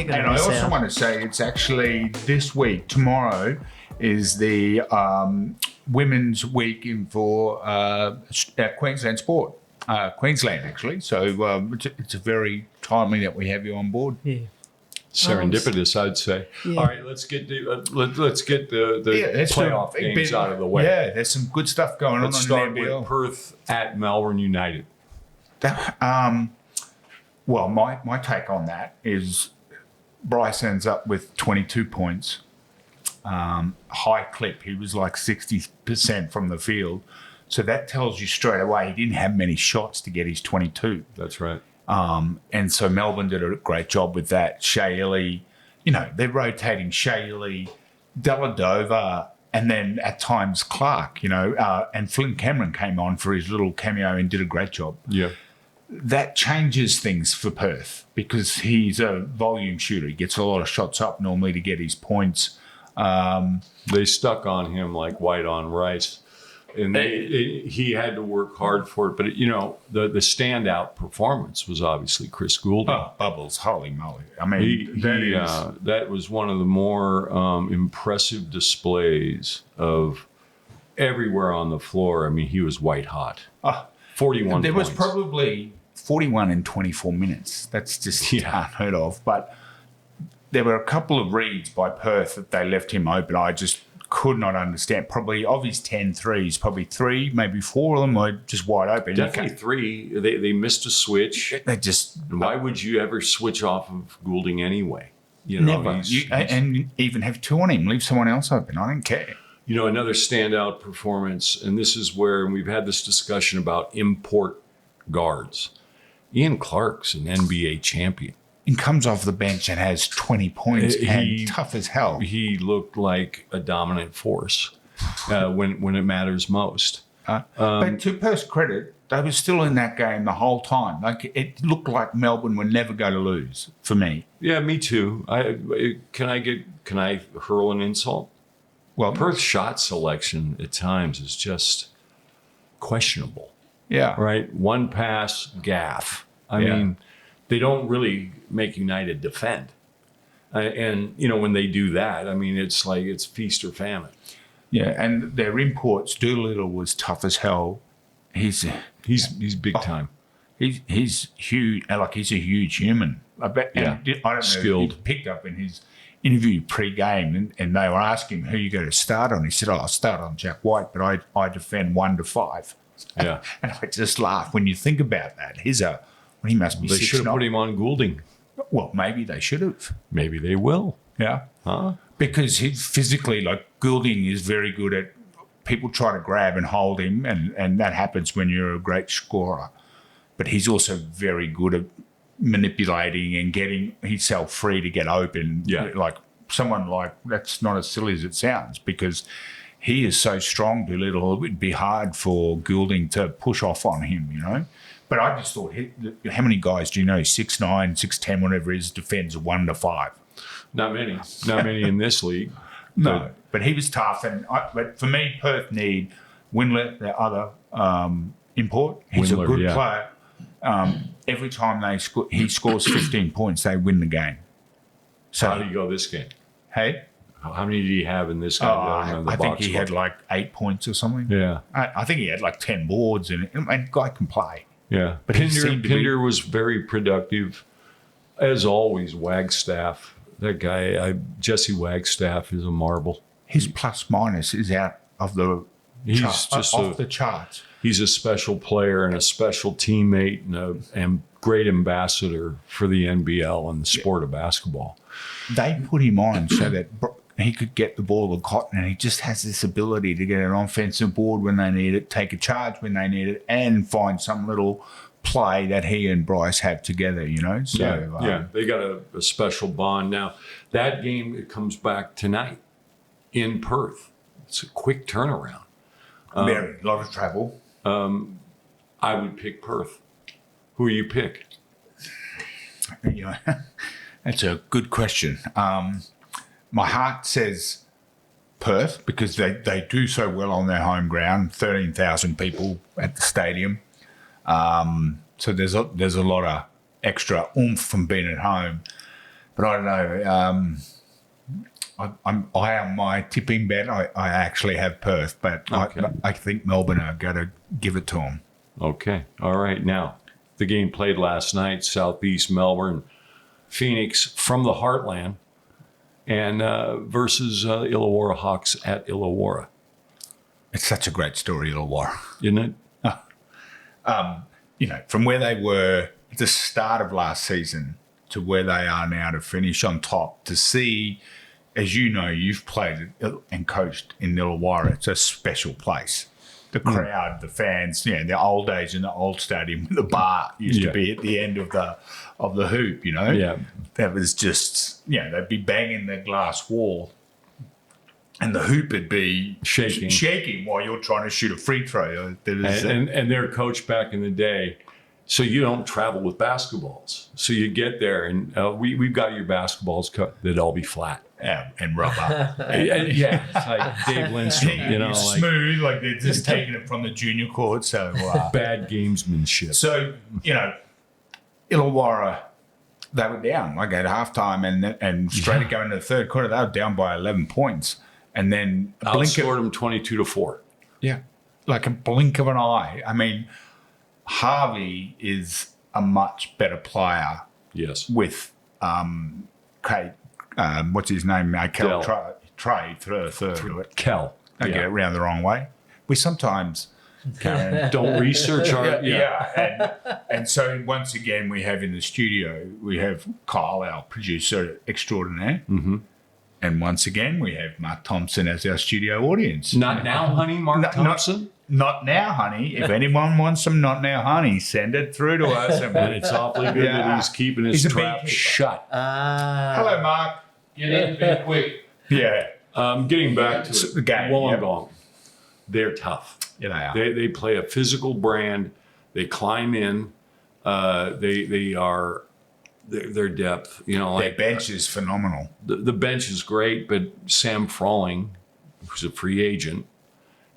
going to And I miss also out. want to say it's actually this week, tomorrow, is the Women's Week for Queensland sport. Queensland, actually. So it's a very timely that we have you on board. Yeah. Serendipitous, I'd say. Yeah. All right, let's get the let's get the let's do playoff a big games bit. out of the way. Yeah, there's some good stuff going Let's on start in the NBL. with Perth at Melbourne United. Well, my take on that is Bryce ends up with 22 points. High clip. He was like 60% from the field. So that tells you straight away he didn't have many shots to get his 22. That's right. And so Melbourne did a great job with that. Shaili, they're rotating Shaili, Deladova, and then at times Clark, and Flynn Cameron came on for his little cameo and did a great job. Yeah. That changes things for Perth because he's a volume shooter. He gets a lot of shots up normally to get his points. They stuck on him like white on rice. And he had to work hard for it. But, the standout performance was obviously Chris Goulding. Oh, Bubbles, holy moly. I mean, that was one of the more impressive displays of everywhere on the floor. I mean, he was white hot. 41 there points. was probably 41 in 24 minutes. That's just unheard of. But there were a couple of reads by Perth that they left him open. I just could not understand. Probably of his 10 threes, probably 3, maybe 4 of them were just wide open. Definitely 3. They missed a switch. They just... Why would you ever switch off of Goulding anyway? Never. And even have 2 on him. Leave someone else open. I don't care. Another standout performance, and this is where we've had this discussion about import guards. Ian Clark's an NBA champion. And comes off the bench and has 20 points and tough as hell. He looked like a dominant force when it matters most. But to Perth's credit, they were still in that game the whole time. Like it looked like Melbourne were never going to lose for me. Yeah, me too. Can I hurl an insult? Well, Perth's shot selection at times is just questionable. Yeah. Right? One pass, gaff. I mean, they don't really make United defend. And when they do that, I mean, it's like it's feast or famine. Yeah, and their imports, Doolittle was tough as hell. He's big time. He's huge. Like he's a huge human. I bet. Yeah. And I don't know. Skilled. He picked up in his interview pre-game, and they were asking him who you going to start on. He said, "I'll start on Jack White, but I defend 1 to 5." Yeah, and I just laugh when you think about that. He must be. They should have put him on Goulding. Well, maybe they should have. Maybe they will. Yeah. Huh? Because he's physically, like Goulding is very good at people try to grab and hold him, and that happens when you're a great scorer. But he's also very good at manipulating and getting himself free to get open. Yeah. Like someone like, that's not as silly as it sounds because he is so strong, Doolittle. It would be hard for Goulding to push off on him, But I just thought, how many guys do you know, 6'9", 6'10", whatever it is, defends 1 to 5? Not many. Not many in this league. No, but he was tough. But for me, Perth need Windler, their other import. He's a good player. Every time he scores 15 points, they win the game. So how do you go this game? Hey? How many did he have in this game? I think he had like 8 points or something. Yeah. I think he had like 10 boards, and the guy can play. Yeah. But Pinder was very productive. As always, Wagstaff. That guy, Jesse Wagstaff, is a marble. His plus minus is out of the off the charts. He's a special player and a special teammate and great ambassador for the NBL and the sport of basketball. They put him on so that he could get the ball to Cotton, and he just has this ability to get an offensive board when they need it, take a charge when they need it, and find some little play that he and Bryce have together, So, they got a special bond. Now, that game, it comes back tonight in Perth. It's a quick turnaround. A lot of travel. I would pick Perth. Who you pick? That's a good question. My heart says Perth because they do so well on their home ground, 13,000 people at the stadium. So there's a lot of extra oomph from being at home. But I don't know. I on my tipping bet, I actually have Perth, but Okay. I think Melbourne are going to give it to them. Okay. All right. Now, the game played last night, Southeast Melbourne, Phoenix from the Heartland, and versus Illawarra Hawks at Illawarra. It's such a great story, Illawarra. Isn't it? From where they were at the start of last season to where they are now to finish on top, to see, as you know, you've played and coached in Illawarra. It's a special place. The crowd, the fans, the old days in the old stadium, the bar used to be at the end of the hoop, Yeah. That was just, they'd be banging the glass wall and the hoop would be shaking while you're trying to shoot a free throw. And their coach back in the day, so you don't travel with basketballs. So you get there and we've got your basketballs they'd all be flat. And rubber. Yeah, it's like Dave Lindstrom, like smooth, like they're just taking it from the junior court. So bad gamesmanship. So Illawarra, they were down like at halftime, and straight to go into the third quarter, they were down by 11 points, and then outscored them 22-4. Yeah, like a blink of an eye. I mean, Harvey is a much better player. Yes, with Kate. What's his name? Kel Trey third. Kel. I get it around the wrong way. We sometimes don't research our and so once again we have in the studio we have Kyle, our producer extraordinaire, and once again we have Mark Thompson as our studio audience. Not now, honey, Mark Thompson. Not now, honey. If anyone wants some not now, honey, send it through to us. And it's awfully good that he's keeping his trap shut. Hello, Mark. Get in there quick. Yeah. Getting back to the game. Wollongong, they're tough. Yeah, they are. They play a physical brand. They climb in. Their depth. Their bench is phenomenal. The bench is great, but Sam Frawling, who's a free agent,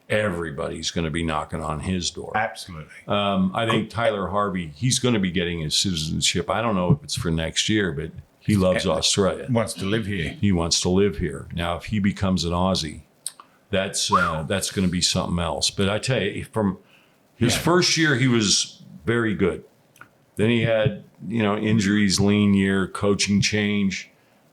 everybody's going to be knocking on his door. Absolutely. I think Tyler Harvey, he's going to be getting his citizenship. I don't know if it's for next year, but he loves Australia. Wants to live here. He wants to live here. Now, if he becomes an Aussie, that's going to be something else. But I tell you, from his first year, he was very good. Then he had, injuries, lean year, coaching change,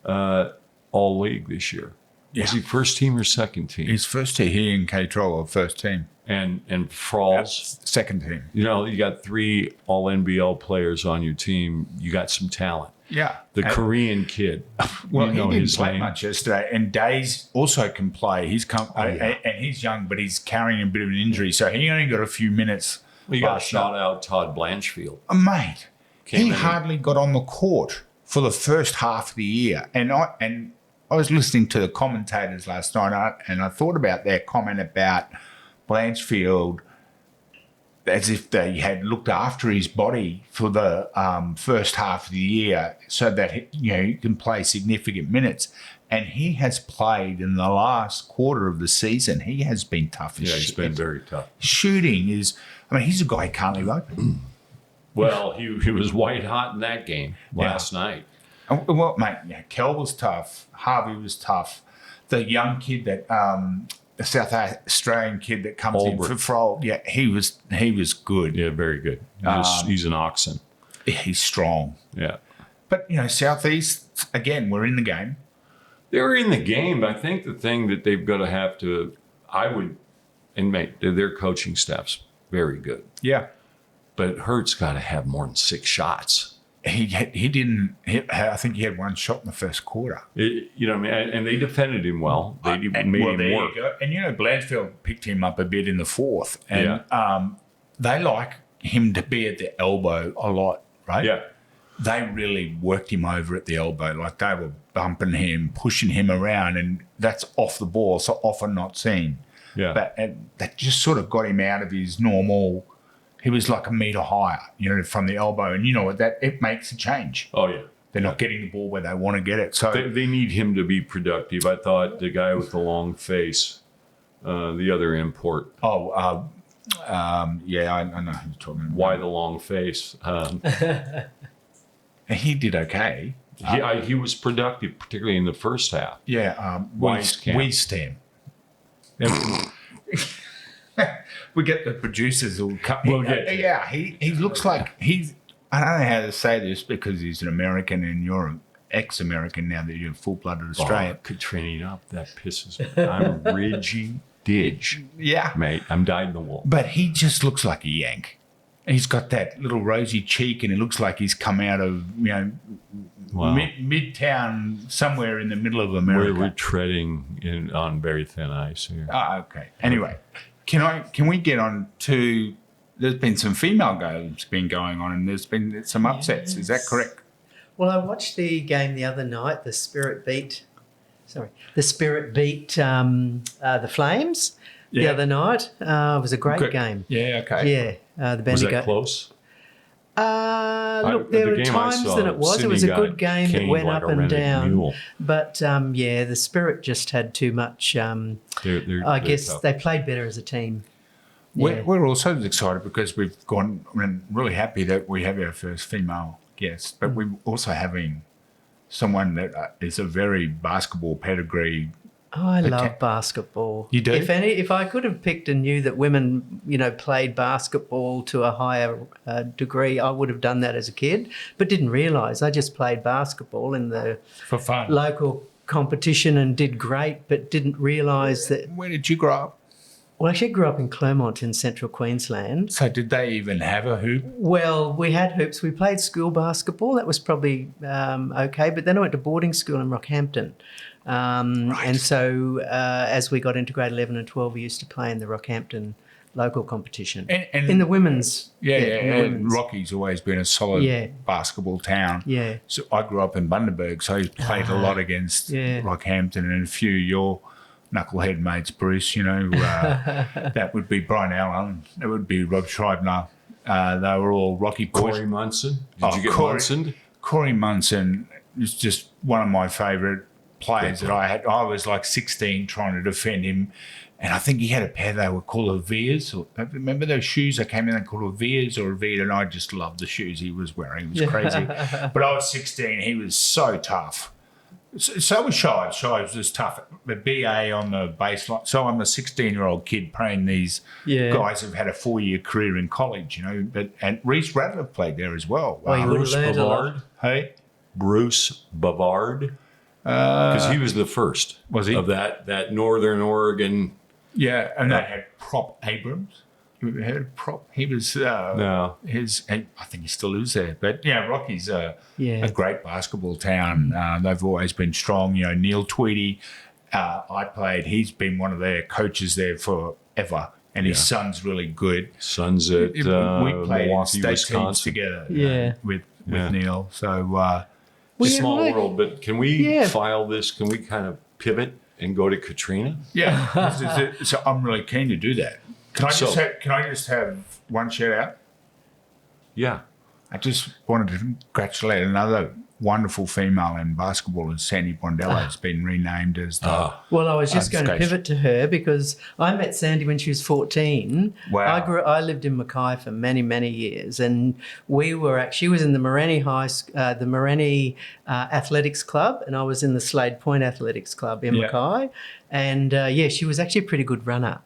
all league this year. Yeah. Was he first team or second team? He's first team. He and K-Troll are first team. And Frawls? Second team. You got 3 all-NBL players on your team. You got some talent. Yeah. The Korean kid. Well, he didn't play much yesterday. And Days also can play. He's and he's young, but he's carrying a bit of an injury. So he only got a few minutes. Well, you got to shout out Todd Blanchfield. Mate, he hardly got on the court for the first half of the year. And I was listening to the commentators last night, and I thought about their comment about Blanchfield as if they had looked after his body for the first half of the year so that he can play significant minutes. And he has played in the last quarter of the season. He has been tough. Yeah, he's been very tough. Shooting is, he's a guy who can't leave open. Well, he was white hot in that game last night. Well, mate, Kel was tough. Harvey was tough. The young kid that, the South Australian kid that comes in for Froll, he was good. Yeah, very good. He's an oxen. He's strong. Yeah. But, Southeast, again, we're in the game. They're in the game. I think the thing that they've got to have to, their coaching staff's very good. Yeah. But Hurt's got to have more than 6 shots. He didn't hit. I think he had 1 shot in the first quarter. And they defended him well. They made him work. You go. And Blanchfield picked him up a bit in the fourth, and they like him to be at the elbow a lot, right? Yeah. They really worked him over at the elbow, like they were bumping him, pushing him around, and that's off the ball, so often not seen. Yeah. But that just sort of got him out of his normal. He was like a metre higher, from the elbow. And it makes a change. Oh, yeah. They're not getting the ball where they want to get it. So they need him to be productive. I thought the guy with the long face, the other import. I know who you're talking about. Why the long face? He did okay. He was productive, particularly in the first half. Yeah, Weiskamp. we stand. We get the producers who cut. We'll get to it. Yeah, he looks like he's. I don't know how to say this because he's an American and you're an ex-American now that you're full-blooded Australian. Oh, Katrina, that pisses me. I'm Reggie Didge. Yeah, Mate, I'm dyed in the wool. but he just looks like a Yank. He's got that little rosy cheek, and he looks like he's come out of Wow. midtown somewhere in the middle of America. We're treading on very thin ice here. Oh, okay. Anyway, can we get on to? There's been some female games been going on, and there's been some upsets. Is that correct? Well, I watched the game the other night. The Spirit beat the Flames the other night. It was a great game. Yeah. Okay. Yeah, the Was that Bendigo. close? Look, The there were game I times saw, that it was. It was a Sydney good got game that caned went like up a and rented down. mule. But the Spirit just had too much. I guess tough. they played better as a team. We're also excited because we've gone. I'm really happy that we have our first female guest, but we're also having someone that is a very basketball pedigree. Oh, I love basketball. You do? If I could have picked and knew that women, played basketball to a higher degree, I would have done that as a kid, but didn't realise. I just played basketball in the For fun. local competition and did great, but didn't realise that. Where did you grow up? Well, I actually grew up in Claremont in central Queensland. So did they even have a hoop? Well, we had hoops. We played school basketball. That was probably okay. But then I went to boarding school in Rockhampton. And so as we got into grade 11 and 12, we used to play in the Rockhampton local competition. And in the women's. Yeah, in the and women's. Rocky's always been a solid basketball town. Yeah. So I grew up in Bundaberg, so I played a lot against Rockhampton and a few of your knucklehead mates, Bruce, that would be Brian Allen, that would be Rob Schreibner. They were all Rocky boys. Corey Munson. Did you get Munson? Corey Munson is just one of my favourite players that I had. I was like 16 trying to defend him, and I think he had a pair they were called Avias. Remember those shoes that came in? They called Avias or Avita, and I just loved the shoes he was wearing. It was crazy. But I was 16. He was so tough. So was Shives. Shives was tough. The BA on the baseline. So I'm a 16-year-old kid playing these guys who've had a 4-year career in college, and Reese Radcliffe played there as well. Well, you would have Bruce learned a lot. Bavard. Hey? Bruce Bavard. Because he was the first. Was he? Of that Northern Oregon. Yeah, and they had Prop Abrams. You ever heard of Prop? He was No. I think he still is there. But Rocky's a great basketball town. They've always been strong. Neil Tweedy, he's been one of their coaches there forever, and his son's really good. Son's at We played in Milwaukee, state teams Wisconsin. together with Neil. So Small world, but can we file this? Can we kind of pivot and go to Katrina? yeah. So I'm really keen to do that. Can I just have one shout out? Yeah. I just wanted to congratulate another wonderful female in basketball, and Sandy Bondello has been renamed as the. Well, I was just going to pivot to her because I met Sandy when she was 14. Wow. I lived in Mackay for many, many years, and she was in the Morenni Athletics Club, and I was in the Slade Point Athletics Club in Mackay, and she was actually a pretty good runner.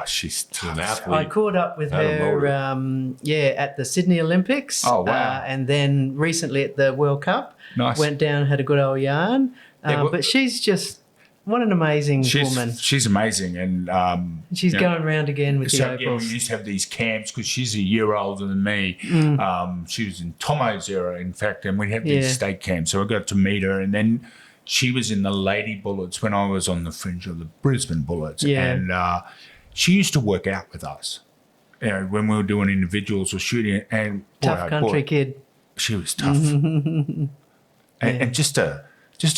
She's tough. An athlete. I caught up with her, at the Sydney Olympics. Oh, wow. And then recently at the World Cup. Nice. Went down and had a good old yarn. But she's just, what an amazing woman. She's amazing. And She's going around again with the we Opals. used to have these camps because she's a year older than me. She was in Tomo's era, in fact, and we'd have these state camps. So I got to meet her, and then she was in the Lady Bullets when I was on the fringe of the Brisbane Bullets. Yeah. And she used to work out with us, when we were doing individuals or shooting. And Tough country kid. She was tough. and just a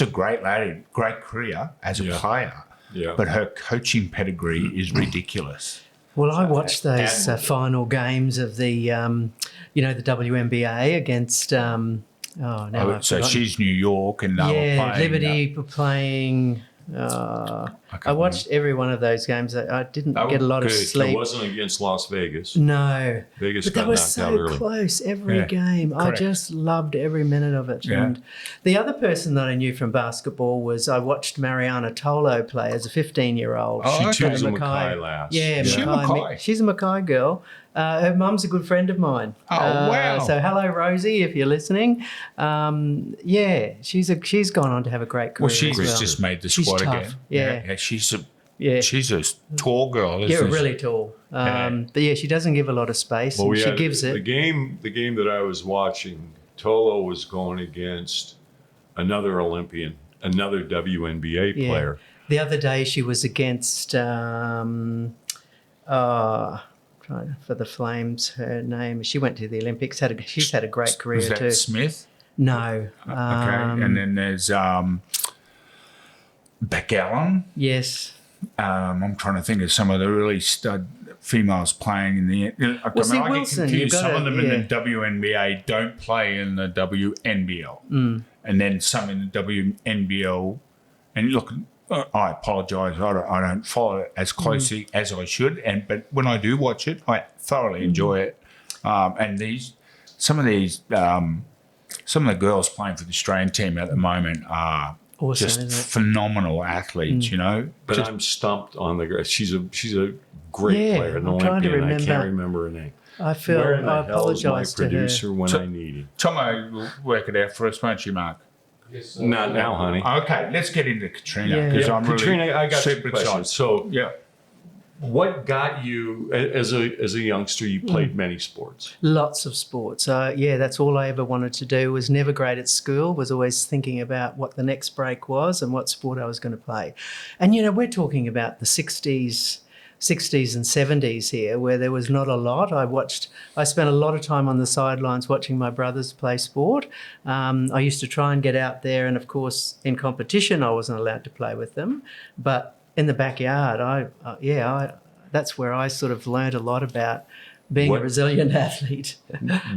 great lady, great career as a player. Yeah. But her coaching pedigree is ridiculous. Well, I watched those final games of the, the WNBA against... so she's New York, and they were playing, Liberty were playing. I watched every one of those games. I didn't get a lot of sleep. It wasn't against Las Vegas. No. Vegas but got they were knocked out so early. close every game. Correct. I just loved every minute of it. Yeah. And the other person that I knew from basketball was I watched Mariana Tolo play as a 15-year-old. Oh, She okay. was a Mackay lass. Yeah, She a Mackay? She's a Mackay girl. Her mum's a good friend of mine. Oh, wow. So hello, Rosie, if you're listening. She's gone on to have a great career. Well, she's as well. just made the She's squad tough. again. Yeah. She's a tall girl, isn't Yeah, she? really tall. But yeah, she doesn't give a lot of space. Well, and she gives the it. game that I was watching, Tolo was going against another Olympian, another WNBA player. The other day she was against for the Flames. Her name. She went to the Olympics. She's had a great career Was that too. Smith? No. Okay. And then there's Beck Allen. Yes. I'm trying to think of some of the really stud females playing in the. I see, get Wilson, confused. you've got Some of to- them in the WNBA don't play in the WNBL, and then some in the WNBL. And look, I apologise. I don't follow it as closely as I should, but when I do watch it, I thoroughly enjoy it. And some of the girls playing for the Australian team at the moment are Awesome, just isn't it? phenomenal athletes. You know, But I'm stumped on the. She's a great player, an I'm trying to Olympian. I can't remember. remember her name. I feel Where in the I hell is my apologise to her. producer when I need him? Tomo will work it out for us, won't you, Mark? Not now, honey. Okay, let's get into Katrina Yeah. because Yeah, I'm Katrina, really I got two super questions. excited. So, Yeah. what got you as a youngster? You played many sports. Lots of sports. That's all I ever wanted to do. Was never great at school. Was always thinking about what the next break was and what sport I was going to play. And we're talking about the 60s and 70s here, where there was not a lot. I spent a lot of time on the sidelines watching my brothers play sport. I used to try and get out there, and of course, in competition, I wasn't allowed to play with them. But in the backyard, that's where I sort of learned a lot about being a resilient athlete.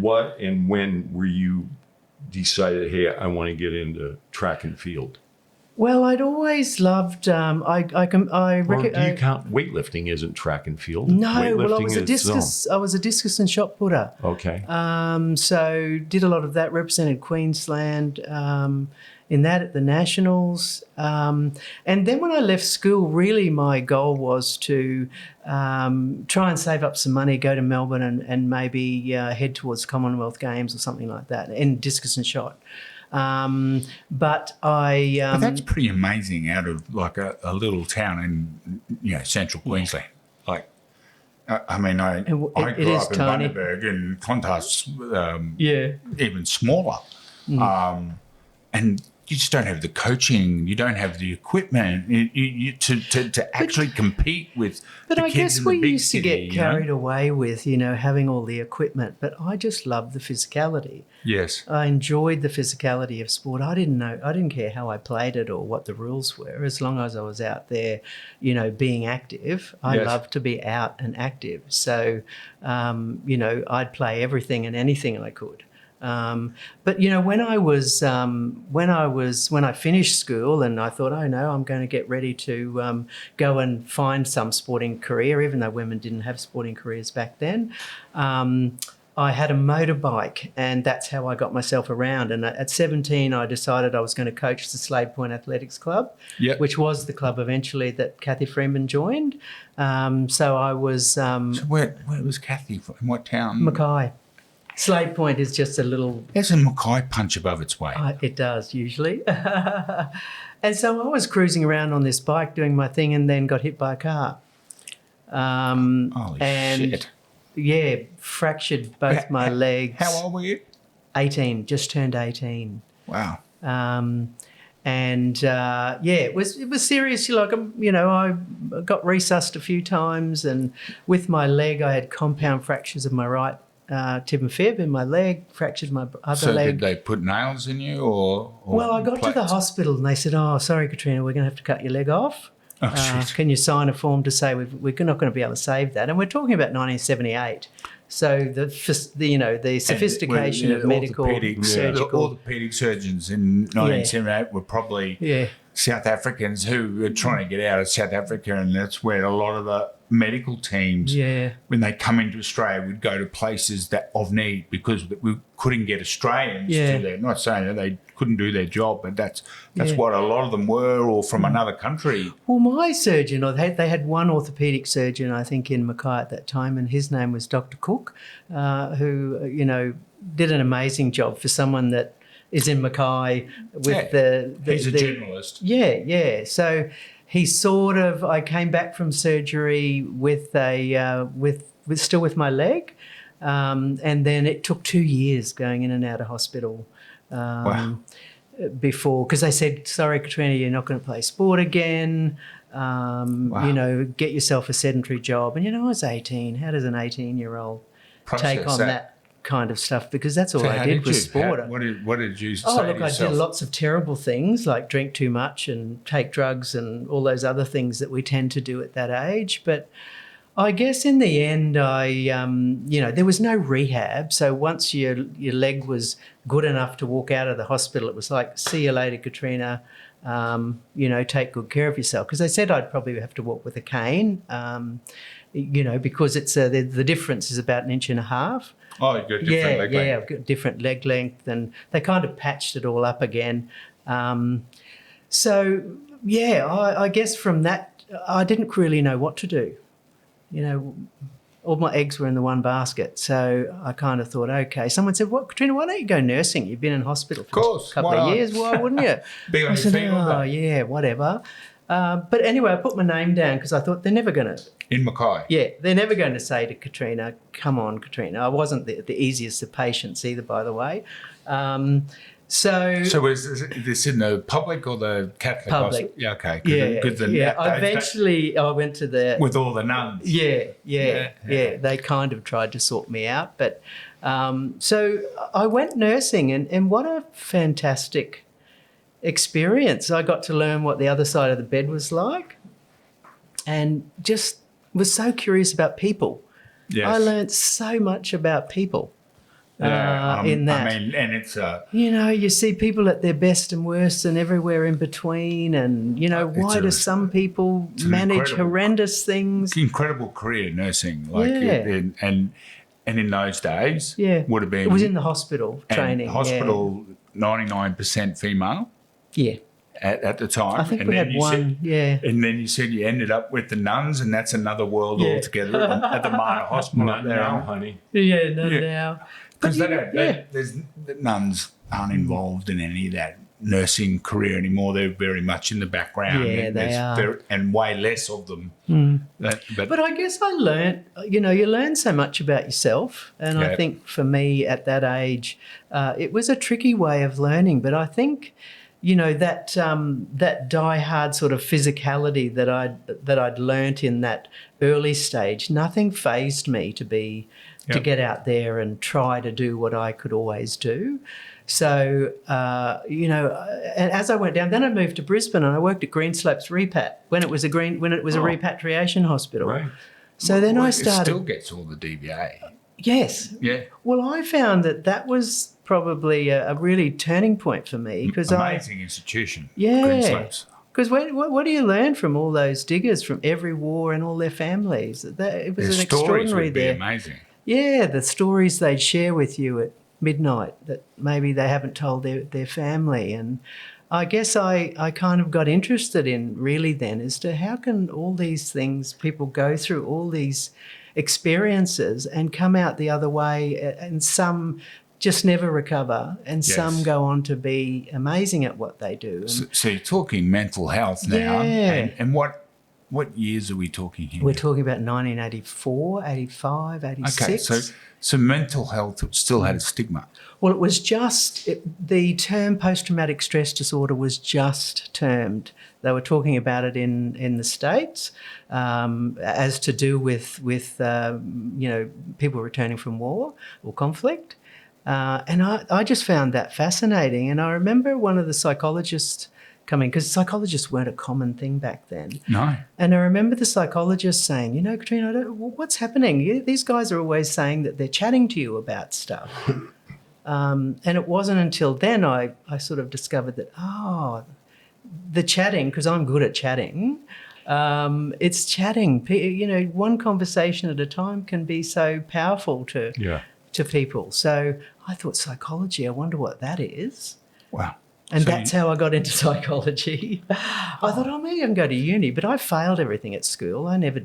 What and when were you decided, hey, I want to get into track and field? Well, I'd always loved. Do you count weightlifting isn't track and field? No, well, I Weightlifting was a is its own. discus. I was a discus and shot putter. Okay. So did a lot of that. Represented Queensland in that at the Nationals. And then when I left school, really my goal was to try and save up some money, go to Melbourne, and maybe head towards Commonwealth Games or something like that in discus and shot. But that's pretty amazing out of like a little town in central Queensland. Like, I mean, I grew up in Bundaberg, and Clontarf's even smaller, and you just don't have the coaching, you don't have the equipment to actually compete with. But the I kids guess in the we big used to city, get carried away with having all the equipment. But I just loved the physicality. Yes. I enjoyed the physicality of sport. I didn't care how I played it or what the rules were, as long as I was out there, being active. I loved to be out and active. So, I'd play everything and anything I could. But when I finished school and I thought, oh no, I'm going to get ready to go and find some sporting career, even though women didn't have sporting careers back then. I had a motorbike, and that's how I got myself around. And at 17, I decided I was going to coach the Slade Point Athletics Club, which was the club eventually that Kathy Freeman joined. So I was... so where was Kathy from? In what town? Mackay. Slade Point is just a little... There's a Mackay punch above its weight. It does, usually. And so I was cruising around on this bike doing my thing and then got hit by a car. Holy shit. Yeah, fractured both my legs. How old were you? 18, just turned 18. Wow. It was serious. I got resussed a few times, and with my leg, I had compound fractures of my right tib and fib in my leg, fractured my other leg. So did they put nails in you or well, I got to the hospital and they said, oh, sorry, Katrina, we're going to have to cut your leg off. Oh, shit. Can you sign a form to say we're not going to be able to save that? And we're talking about 1978. So the sophistication of medical surgical. Orthopedic surgeons in 1978 were probably South Africans who are trying to get out of South Africa, and that's where a lot of the medical teams, when they come into Australia, would go to places that of need because we couldn't get Australians to there. Not saying that they couldn't do their job, but that's what a lot of them were, or from another country. Well, my surgeon, they had one orthopaedic surgeon, I think, in Mackay at that time, and his name was Dr. Cook, who, you know, did an amazing job for someone that is in Mackay with he's a generalist. Yeah. So he sort of, I came back from surgery with still with my leg, and then it took 2 years going in and out of hospital. Before, because they said, sorry, Katrina, you're not going to play sport again. You know, get yourself a sedentary job. And, you know, I was 18. How does an 18-year-old take on that kind of stuff? Because that's all I did was sport. What did you say to yourself? I did lots of terrible things like drink too much and take drugs and all those other things that we tend to do at that age. But I guess in the end, you know, there was no rehab. So once your leg was good enough to walk out of the hospital, it was like, see you later, Katrina. You know, take good care of yourself. Because they said I'd probably have to walk with a cane, you know, because it's the difference is about 1.5 inches. Oh, you've got different leg length. Yeah, I've got different leg length, and they kind of patched it all up again. So, yeah, I guess from that, I didn't really know what to do. You know, all my eggs were in the one basket. So I kind of thought, okay. Someone said, "What, Katrina, why don't you go nursing? You've been in hospital for a couple of years. Why wouldn't you?" I said, "Oh, yeah, whatever." But anyway, I put my name down because I thought they're never going to. In Mackay? Yeah, they're never going to say to Katrina, "Come on, Katrina." I wasn't the easiest of patients either, by the way. So was this in the public or the Catholic hospital? Yeah, okay. Eventually, I went to the... With all the nuns. Yeah. They kind of tried to sort me out. But so I went nursing, and what a fantastic experience. I got to learn what the other side of the bed was like and just was so curious about people. Yes. I learned so much about people. In that. I mean, and it's you know, you see people at their best and worst and everywhere in between, and, you know, why do some people manage horrendous things? Incredible career, nursing. And in those days, would have been... It was in the hospital training. Hospital, 99% female. Yeah. At the time. I think we had one, And then you said you ended up with the nuns, and that's another world altogether at the minor hospital. Not now, honey. Yeah, not now. Because the nuns aren't involved in any of that nursing career anymore. They're very much in the background. Yeah, they are. And way less of them. But I guess I learned, you know, you learn so much about yourself. And I think for me at that age, it was a tricky way of learning. But I think... You know, that die-hard sort of physicality that I'd learnt in that early stage, nothing fazed me to get out there and try to do what I could always do. So, you know, and as I went down, then I moved to Brisbane and I worked at Greenslopes Repat when it was a repatriation hospital. Right. So then I started. It still gets all the DVA. Yes. Yeah. Well, I found that was probably a really turning point for me because amazing institution. Yeah. Because what do you learn from all those diggers from every war and all their families? It was an extraordinary would be amazing. Yeah, the stories they'd share with you at midnight that maybe they haven't told their family. And I guess I kind of got interested in really then as to how can all these things, people go through all these experiences and come out the other way, and some just never recover, and some go on to be amazing at what they do. So you're talking mental health now, and what years are we talking here? We're talking about 1984, 85, 86. Okay, so mental health still had a stigma. Well, it was just, the term post-traumatic stress disorder was just termed. They were talking about it in the States as to do with you know, people returning from war or conflict. And I just found that fascinating. And I remember one of the psychologists coming, because psychologists weren't a common thing back then. No. And I remember the psychologist saying, you know, Katrina, what's happening? These guys are always saying that they're chatting to you about stuff. And it wasn't until then I sort of discovered that, the chatting, because I'm good at chatting. It's chatting. You know, one conversation at a time can be so powerful to people. So I thought psychology, I wonder what that is. Wow. And so that's how I got into psychology. I thought, maybe I can go to uni, but I failed everything at school. I never.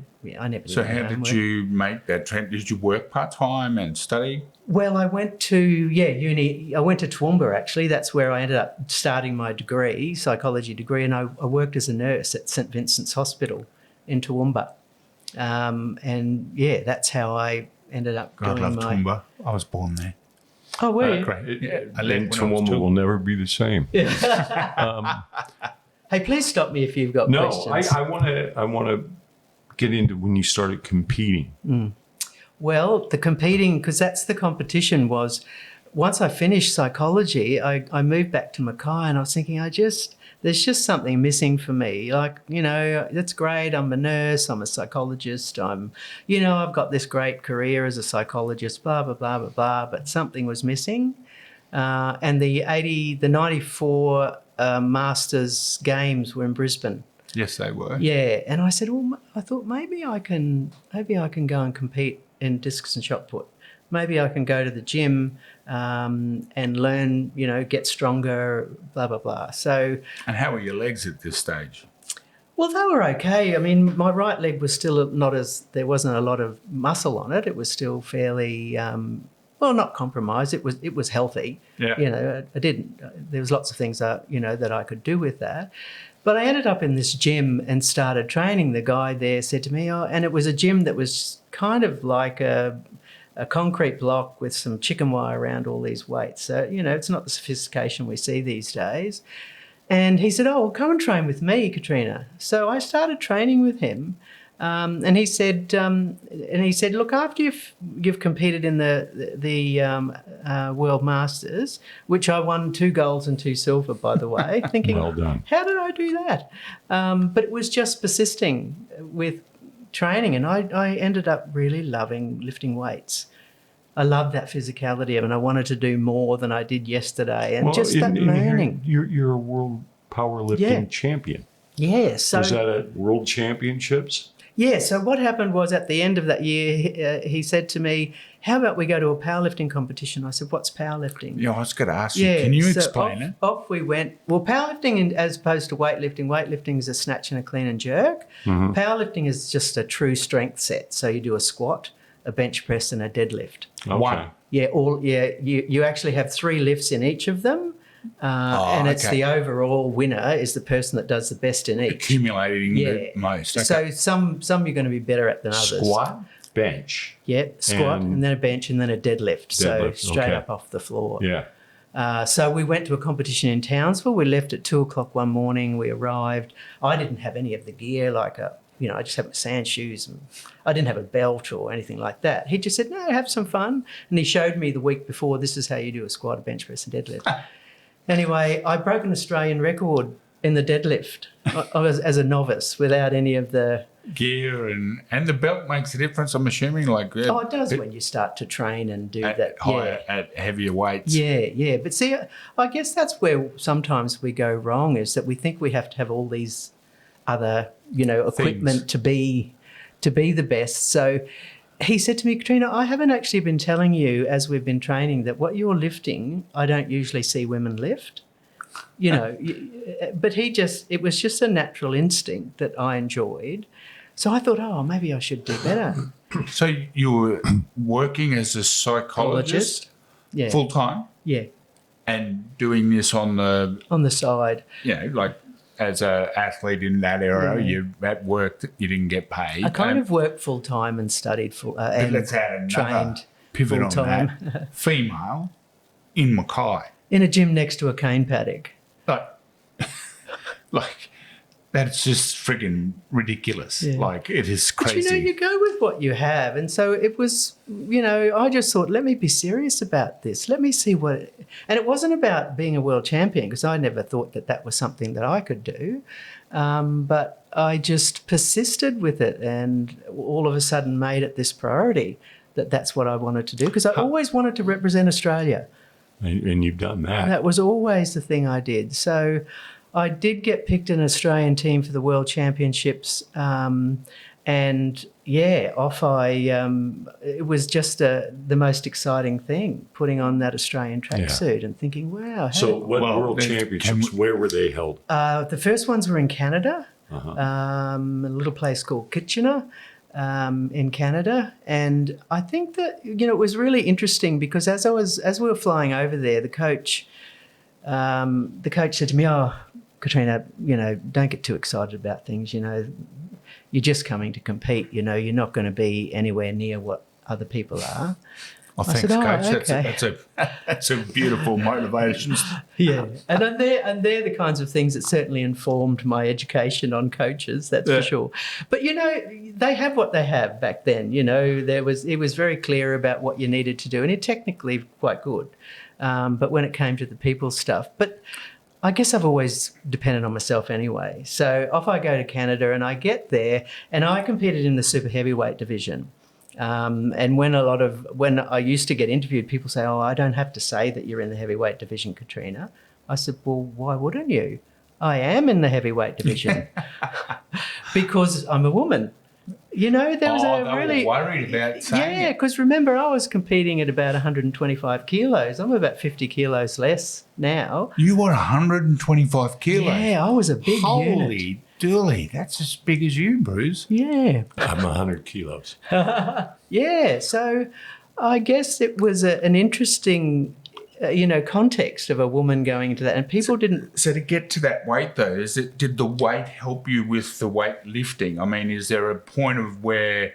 So how did you make that trend? Did you work part-time and study? Well, I went to, uni. I went to Toowoomba, actually. That's where I ended up starting my degree, psychology degree, and I worked as a nurse at St Vincent's Hospital in Toowoomba. That's how I ended up doing my... I love Toowoomba. I was born there. Oh, were you? Great. And Toowoomba will never be the same. Hey, please stop me if you've got questions. No, I want to get into when you started competing. Well, the competing, because that's the competition, was once I finished psychology, I moved back to Mackay, and I was thinking, there's just something missing for me. Like, you know, that's great. I'm a nurse. I'm a psychologist. I've got this great career as a psychologist, blah, blah, blah, blah, blah. But something was missing. And the 94 Masters Games were in Brisbane. Yes, they were. Yeah. And I said, I thought maybe I can go and compete in discus and shot put. Maybe I can go to the gym and learn, get stronger, blah, blah, blah. So. And how were your legs at this stage? Well, they were okay. I mean, my right leg was still there wasn't a lot of muscle on it. It was still fairly, not compromised. It was healthy. Yeah. There was lots of things that I could do with that. But I ended up in this gym and started training. The guy there said to me, and it was a gym that was kind of like a concrete block with some chicken wire around all these weights. So, it's not the sophistication we see these days. And he said, come and train with me, Katrina. So I started training with him. And he said, look, after you've competed in the World Masters, which I won 2 golds and 2 silver, by the way, thinking, well done. How did I do that? But it was just persisting with training, and I ended up really loving lifting weights. I loved that physicality of it, and I wanted to do more than I did yesterday, and learning. You're a world powerlifting champion. Yeah. So was that at World Championships? Yeah. So what happened was at the end of that year, he said to me, "How about we go to a powerlifting competition?" I said, "What's powerlifting?" Yeah, I was going to ask you. Can you explain it? Off we went. Well, powerlifting, as opposed to weightlifting is a snatch and a clean and jerk. Mm-hmm. Powerlifting is just a true strength set. So you do a squat, a bench press, and a deadlift. Okay. One. Yeah. You actually have 3 lifts in each of them. And it's the overall winner is the person that does the best in each. Accumulating the most. Okay. So some you're going to be better at than others. Squat, bench. Yeah, squat, and then a bench, and then a deadlift. So straight up off the floor. Yeah. So we went to a competition in Townsville. We left at 2:00 one morning. We arrived. I didn't have any of the gear, I just had my sand shoes, and I didn't have a belt or anything like that. He just said, "No, have some fun." And he showed me the week before, this is how you do a squat, a bench press, and deadlift. Anyway, I broke an Australian record in the deadlift as a novice without any of the gear, and the belt makes a difference, I'm assuming. It does when you start to train and do that. At heavier weights. Yeah. But see, I guess that's where sometimes we go wrong, is that we think we have to have all these other, equipment to be the best. So he said to me, "Katrina, I haven't actually been telling you as we've been training that what you're lifting, I don't usually see women lift." But it was just a natural instinct that I enjoyed. So I thought, maybe I should do better. So you were working as a psychologist full time? Yeah. And doing this on the side. As an athlete in that era, you at work, you didn't get paid. I kind of worked full time and studied and let's add trained pivot full time. On that. Female in Mackay. In a gym next to a cane paddock. That's just friggin' ridiculous. Yeah. It is crazy. But you go with what you have. And so it was, I just thought, let me be serious about this. Let me see and it wasn't about being a world champion, because I never thought that was something that I could do. But I just persisted with it, and all of a sudden made it this priority that's what I wanted to do, because I always wanted to represent Australia. And you've done that. That was always the thing I did. So I did get picked in an Australian team for the World Championships, and it was just the most exciting thing, putting on that Australian tracksuit and thinking, wow. So what World Championships, where were they held? The first ones were in Canada, a little place called Kitchener. In Canada, and I think that it was really interesting because as we were flying over there, the coach said to me, "Oh, Katrina, don't get too excited about things. You're just coming to compete. You're not going to be anywhere near what other people are." Oh, thanks, said, Coach. Okay. That's a beautiful motivation. Yeah, and they're the kinds of things that certainly informed my education on coaches. That's for sure. But they have what they have back then. It was very clear about what you needed to do, and it technically quite good. But when it came to the people stuff, but I guess I've always depended on myself anyway. So off I go to Canada, and I get there, and I competed in the super heavyweight division. And when I used to get interviewed, people say, "Oh, I don't have to say that you're in the heavyweight division, Katrina." I said, "Well, why wouldn't you? I am in the heavyweight division because I'm a woman." There was they were worried about saying it. Because remember, I was competing at about 125 kilos. I'm about 50 kilos less now. You were 125 kilos? Yeah, I was a big unit. Holy dooly, that's as big as you, Bruce. Yeah. I'm 100 kilos. Yeah, so I guess it was an interesting, context of a woman going into that, and people didn't. So to get to that weight, though, did the weight help you with the weight lifting? I mean, is there a point of where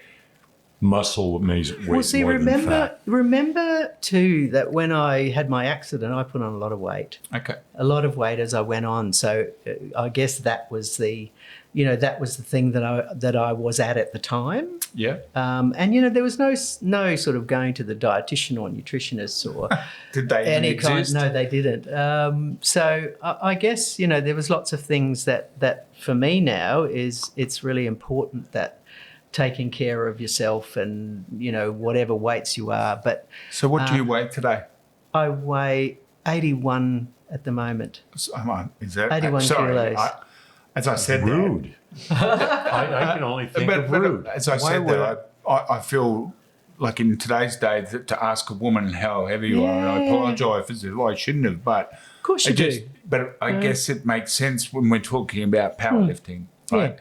muscle makes weight more than fat? Remember too that when I had my accident, I put on a lot of weight. Okay. A lot of weight as I went on. So I guess that was the thing that I was at the time. Yeah. And there was no sort of going to the dietitian or nutritionist or did they any even kind. exist? No, they didn't. So I guess there was lots of things that for me now it's really important that taking care of yourself and whatever weights you are. But so what do you weigh today? I weigh 81 at the moment. Is that 81 kilos. As I said, rude. I can only think of rude. As I said that, I feel like in today's day that to ask a woman how heavy you are, and I apologise if I shouldn't have, but of course you do. But I guess it makes sense when we're talking about powerlifting, right?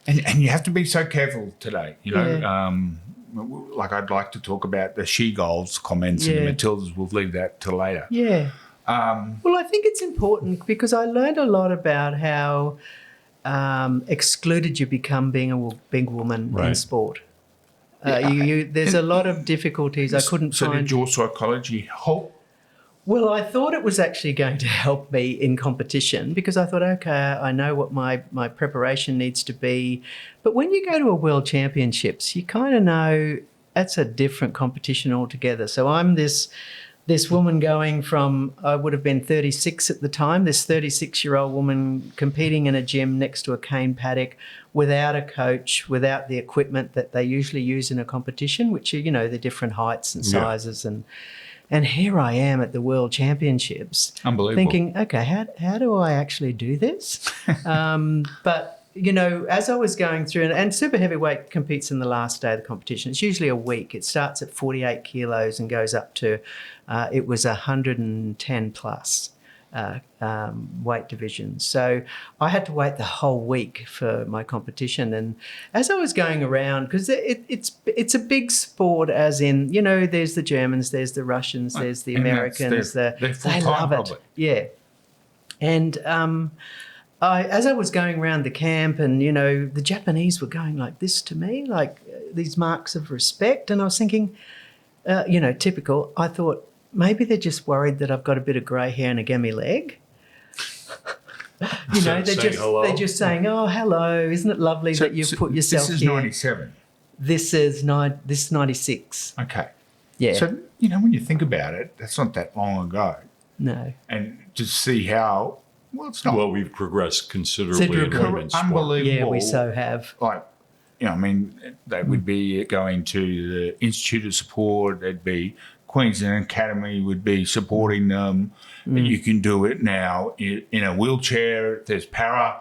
Yeah. And you have to be so careful today, like I'd like to talk about the she-goals comments and the Matildas. We'll leave that till later. Yeah. Well, I think it's important because I learned a lot about how excluded you become being a big woman in sport. There's a lot of difficulties I couldn't find. So did your psychology help? Well, I thought it was actually going to help me in competition because I thought, okay, I know what my preparation needs to be. But when you go to a World Championships, you kind of know that's a different competition altogether. So I'm this woman going from, I would have been 36 at the time, this 36-year-old woman competing in a gym next to a cane paddock without a coach, without the equipment that they usually use in a competition, which are, the different heights and sizes. And here I am at the World Championships. Unbelievable. Thinking, okay, how do I actually do this? But, as I was going through, and super heavyweight competes in the last day of the competition. It's usually a week. It starts at 48 kilos and goes up to, it was 110 plus weight division. So I had to wait the whole week for my competition. And as I was going around, because it's a big sport, as in, there's the Germans, there's the Russians, there's the Americans. They're they love it. probably. Yeah. And as I was going around the camp and, the Japanese were going like this to me, like these marks of respect. And I was thinking, typical, I thought, maybe they're just worried that I've got a bit of grey hair and a gammy leg. They're just saying, "Oh, hello! Isn't it lovely that you've put yourself here?" This is 97. This is 96. Okay. Yeah. So when you think about it, that's not that long ago. No. And to see how it's not. Well, we've progressed considerably in women's sport. Unbelievable. Yeah, we so have. Like, they would be going to the Institute of Support. They'd be Queensland Academy would be supporting them. You can do it now in a wheelchair. There's power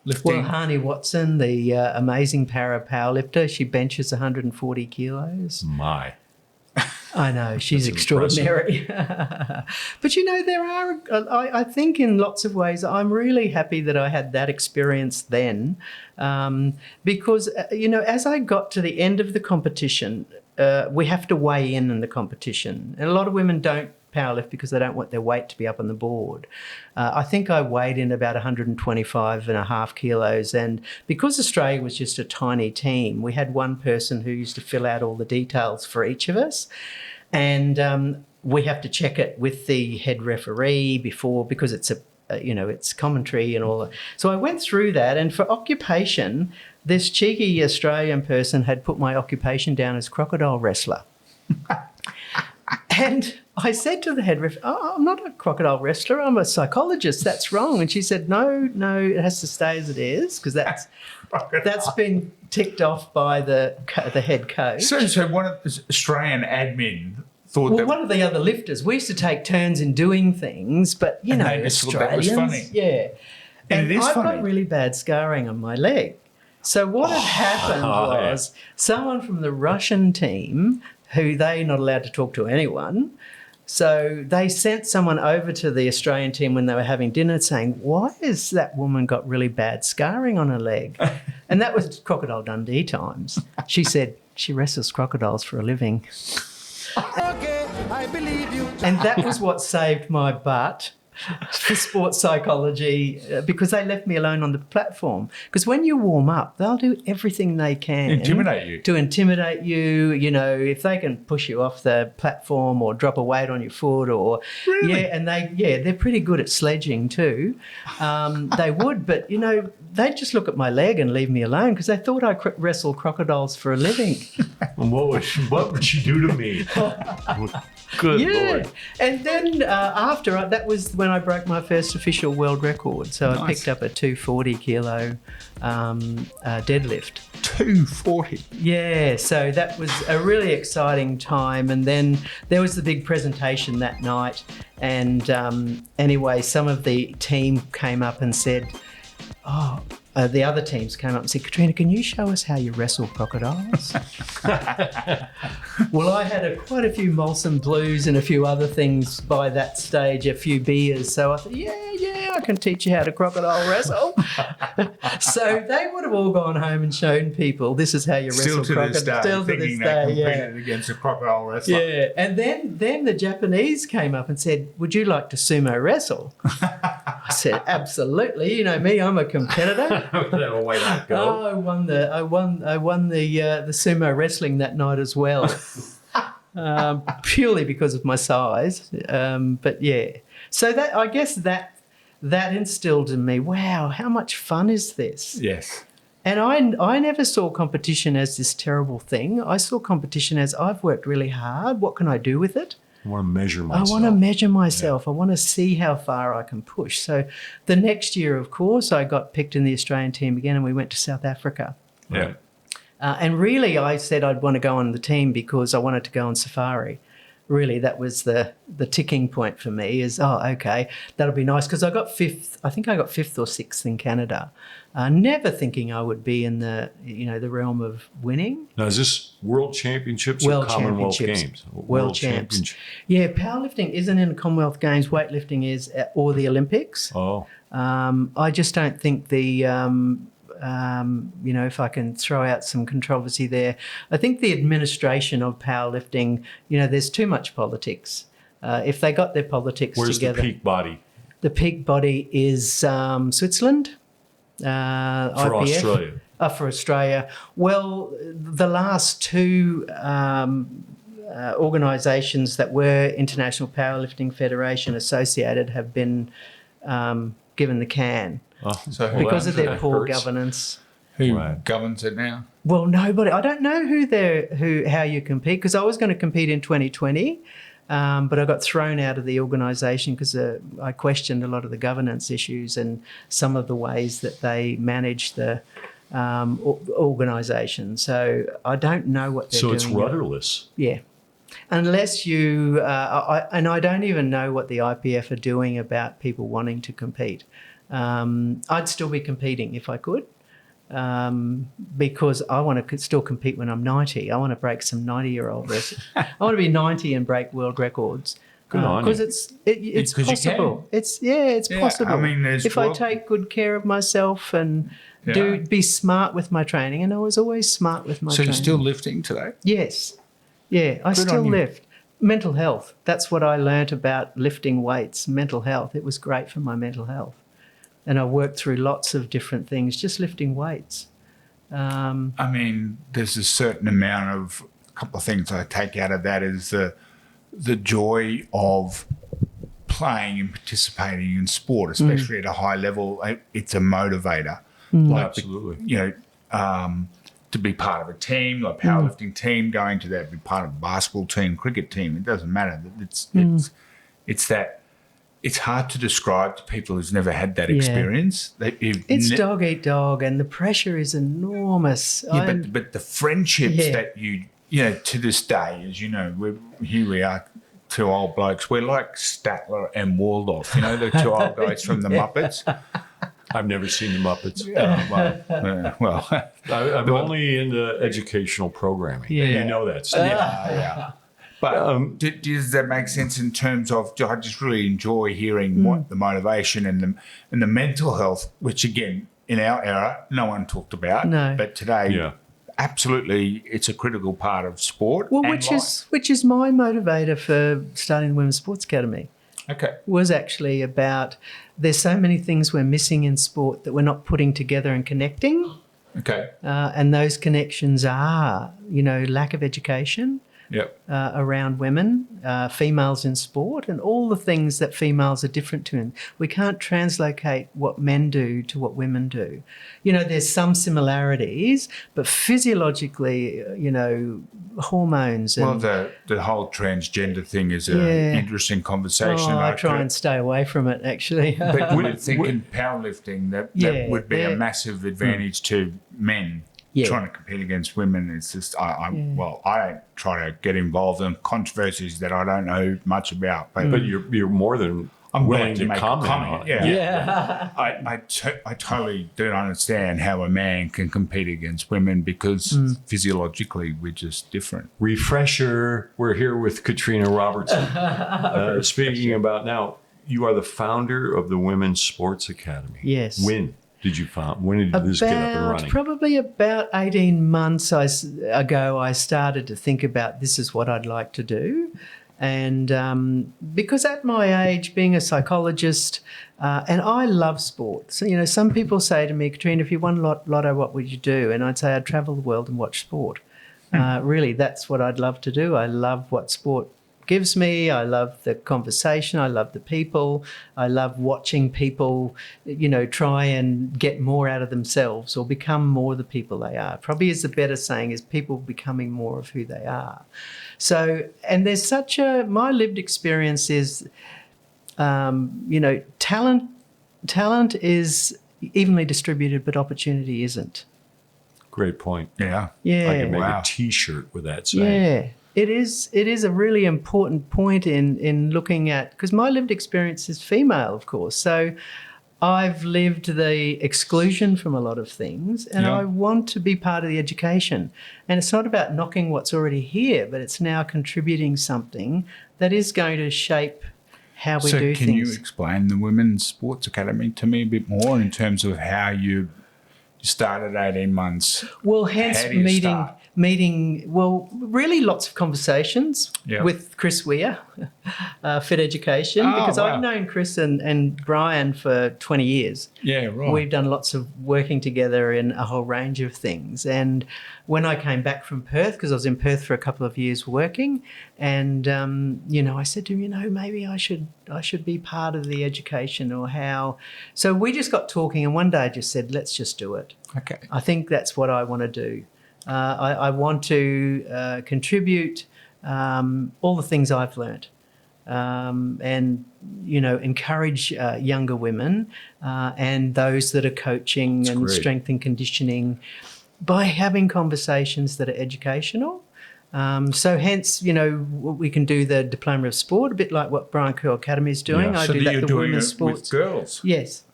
lifting. Well, Harney Watson, the amazing powerlifter, she benches 140 kilos. My. I know, she's That's extraordinary. But, there are, I think in lots of ways, I'm really happy that I had that experience then because, as I got to the end of the competition, we have to weigh in the competition. And a lot of women don't powerlift because they don't want their weight to be up on the board. I think I weighed in about 125.5 kilos. And because Australia was just a tiny team, we had one person who used to fill out all the details for each of us. And we have to check it with the head referee because it's it's commentary and all that. So I went through that. And for occupation, this cheeky Australian person had put my occupation down as crocodile wrestler. And I said to the head ref, I'm not a crocodile wrestler, I'm a psychologist, that's wrong. And she said, no, it has to stay as it is because that's been ticked off by the head coach. So one of the Australian admin thought that... one of the other lifters, we used to take turns in doing things, but, Australians... That was funny. Yeah. And I've got really bad scarring on my leg. So what had happened was someone from the Russian team, who they're not allowed to talk to anyone, so they sent someone over to the Australian team when they were having dinner saying, why has that woman got really bad scarring on her leg? And that was Crocodile Dundee times. She said she wrestles crocodiles for a living. Okay, I believe you. And that was what saved my butt for sports psychology because they left me alone on the platform. Because when you warm up, they'll do everything they can to intimidate you. If they can push you off the platform or drop a weight on your foot, or and they're pretty good at sledging too. They would, but they'd just look at my leg and leave me alone because they thought I wrestle crocodiles for a living. And what would she do to me? Good Lord. And then that was when I broke my first official world record. So I picked up a 240 kilo deadlift. 240? Yeah, so that was a really exciting time. And then there was the big presentation that night. And anyway, some of the team came up and said, the other teams came up and said, Katrina, can you show us how you wrestle crocodiles? Well, I had quite a few Molson Blues and a few other things by that stage, a few beers. So I thought, yeah, I can teach you how to crocodile wrestle. So they would have all gone home and shown people this is how you wrestle crocodiles. Still to this day, against a crocodile wrestler. Yeah, and then the Japanese came up and said, would you like to sumo wrestle? I said, absolutely. You know me, I'm a competitor. That'll way to go. I won the sumo wrestling that night as well, purely because of my size. But yeah, so that I guess that instilled in me, wow, how much fun is this? Yes. And I never saw competition as this terrible thing. I saw competition as I've worked really hard. What can I do with it? I want to measure myself. I want to measure myself. Yeah. I want to see how far I can push. So the next year, of course, I got picked in the Australian team again and we went to South Africa. Yeah. And really, I said I'd want to go on the team because I wanted to go on safari. Really, that was the ticking point for me is, okay, that'll be nice. Because I got fifth, I think I got fifth or sixth in Canada. Never thinking I would be in the realm of winning. Now, is this World Championships or Commonwealth Games? World Champs. Yeah, powerlifting isn't in the Commonwealth Games. Weightlifting is, or the Olympics. Oh. I just don't think if I can throw out some controversy there, I think the administration of powerlifting, there's too much politics. If they got their politics together. Where's the peak body? The peak body is Switzerland. For IPF. Australia. For Australia. Well, the last two organisations that were International Powerlifting Federation associated have been given the can. Because of their poor governance. Who governs it now? Well, nobody. I don't know how you compete because I was going to compete in 2020, but I got thrown out of the organisation because I questioned a lot of the governance issues and some of the ways that they manage the organisation. So I don't know what they're doing. So it's rudderless. Yeah. Unless you, I don't even know what the IPF are doing about people wanting to compete. I'd still be competing if I could, because I want to still compete when I'm 90. I want to break some 90-year-old records. I want to be 90 and break world records. Good on you. Because it's 'Cause you possible. can. It's possible. I mean, if I take good care of myself and be smart with my training, and I was always smart with my So training. you're still lifting today? Yes. Yeah, I Good still on you. lift. Mental health. That's what I learnt about lifting weights, mental health. It was great for my mental health. And I worked through lots of different things, just lifting weights. I mean, there's a certain amount of, a couple of things I take out of that is the joy of playing and participating in sport, especially at a high level. It's a motivator. Absolutely. You know, to be part of a team, like powerlifting team, going to that, be part of a basketball team, cricket team. It doesn't matter. It's that. It's hard to describe to people who's never had that experience. It's dog eat dog, and the pressure is enormous. Yeah, but the friendships that you know, to this day, as you know, here we are, two old blokes. We're like Statler and Waldorf, you know, the two old guys from the Muppets. I've never seen the Muppets. Well, I'm only into educational programming. Yeah. You know that, Steve. yeah. But does that make sense in terms of, I just really enjoy hearing what the motivation and the mental health, which again, in our era, no one talked about. No. But today, absolutely, it's a critical part of sport. Well, and which is my motivator for starting the Women's Sports Academy. Okay. Was actually about, there's so many things we're missing in sport that we're not putting together and connecting. Okay. And those connections are, you know, lack of education. Yep. Around women, females in sport, and all the things that females are different to. We can't translocate what men do to what women do. You know, there's some similarities, but physiologically, you know, hormones. And, Well, the whole transgender thing is an interesting conversation. I try and stay away from it, actually. But would it think in powerlifting that would be a massive advantage to men? Trying to compete against women, it's just I don't try to get involved in controversies that I don't know much about. But you're more than willing to make a comment on it. Yeah. I totally don't understand how a man can compete against women because physiologically we're just different. Refresher, we're here with Katrina Robertson. Speaking about now, you are the founder of the Women's Sports Academy. Yes. When did this get up and running? Probably about 18 months ago, I started to think about this is what I'd like to do. And because at my age, being a psychologist, and I love sport. So, you know, some people say to me, Katrina, if you won lotto, what would you do? And I'd say I'd travel the world and watch sport. Really, that's what I'd love to do. I love what sport gives me. I love the conversation. I love the people. I love watching people, you know, try and get more out of themselves or become more the people they are. Probably is the better saying is people becoming more of who they are. So, and there's my lived experience is, you know, talent is evenly distributed, but opportunity isn't. Great point. Yeah. Yeah. I can make a T-shirt with that saying. Yeah. It is a really important point in looking at, because my lived experience is female, of course. So I've lived the exclusion from a lot of things, and I want to be part of the education. And it's not about knocking what's already here, but it's now contributing something that is going to shape how we do things. So can you explain the Women's Sports Academy to me a bit more in terms of how you started 18 months? Well, hence really lots of conversations with Chris Weir, Fit Education, because I've known Chris and Brian for 20 years. Yeah, right. We've done lots of working together in a whole range of things. And when I came back from Perth, because I was in Perth for a couple of years working, and, you know, I said to him, you know, maybe I should be part of the education or how. So we just got talking, and one day I just said, let's just do it. Okay. I think that's what I want to do. I want to contribute all the things I've learnt and, you know, encourage younger women and those that are coaching and strength and conditioning by having conversations that are educational So hence, we can do the Diploma of Sport, a bit like what Brian Curl Academy is doing. Yeah. I So do that you're the doing women's it sports. with girls? Yes.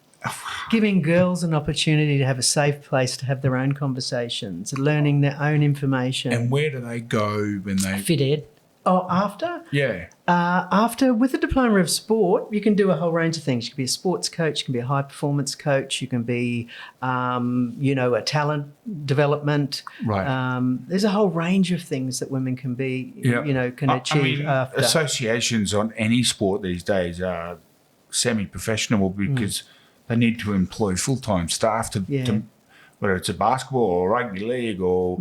Giving girls an opportunity to have a safe place to have their own conversations, learning their own information. And where do they go when they... Fit Ed. Oh, after? Yeah. After, with the Diploma of Sport, you can do a whole range of things. You can be a sports coach, you can be a high-performance coach, you can be, a talent development. Right. There's a whole range of things that women can be, can achieve after. Associations on any sport these days are semi-professional because they need to employ full-time staff to whether it's a basketball or rugby league or,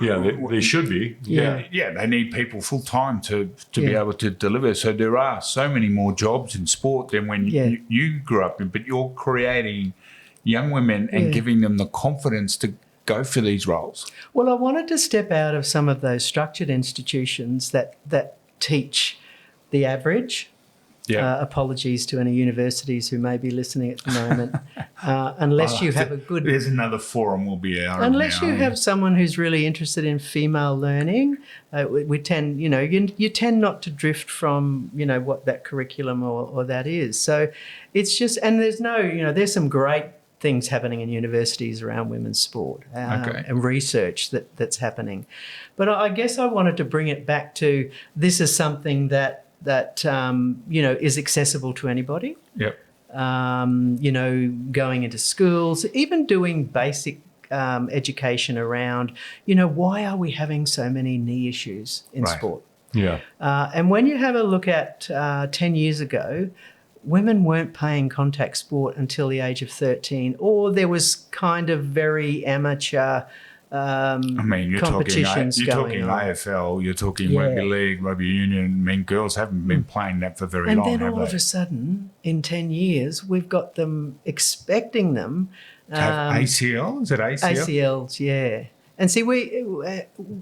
Yeah, they should be. Yeah. Yeah, they need people full time to be able to deliver. So there are so many more jobs in sport than when you grew up in, but you're creating young women and giving them the confidence to go for these roles. Well, I wanted to step out of some of those structured institutions that teach the average. Apologies to any universities who may be listening at the moment. Unless you have a good... There's another forum we'll be out Unless now. you have someone who's really interested in female learning, we tend, you tend not to drift from, what that curriculum or that is. So it's just... And there's there's some great things happening in universities around women's sport and research that's happening. But I guess I wanted to bring it back to this is something that is accessible to anybody. Yep. Going into schools, even doing basic education around, why are we having so many knee issues in sport? Yeah. And when you have a look at 10 years ago, women weren't playing contact sport until the age of 13, or there was kind of very amateur you're competitions talking going on. AFL, you're talking rugby league, rugby union. Girls haven't been playing that for very long, And then all of a sudden, in 10 years, we've got them expecting them. Have ACL? Is it ACL? ACLs, yeah. And see,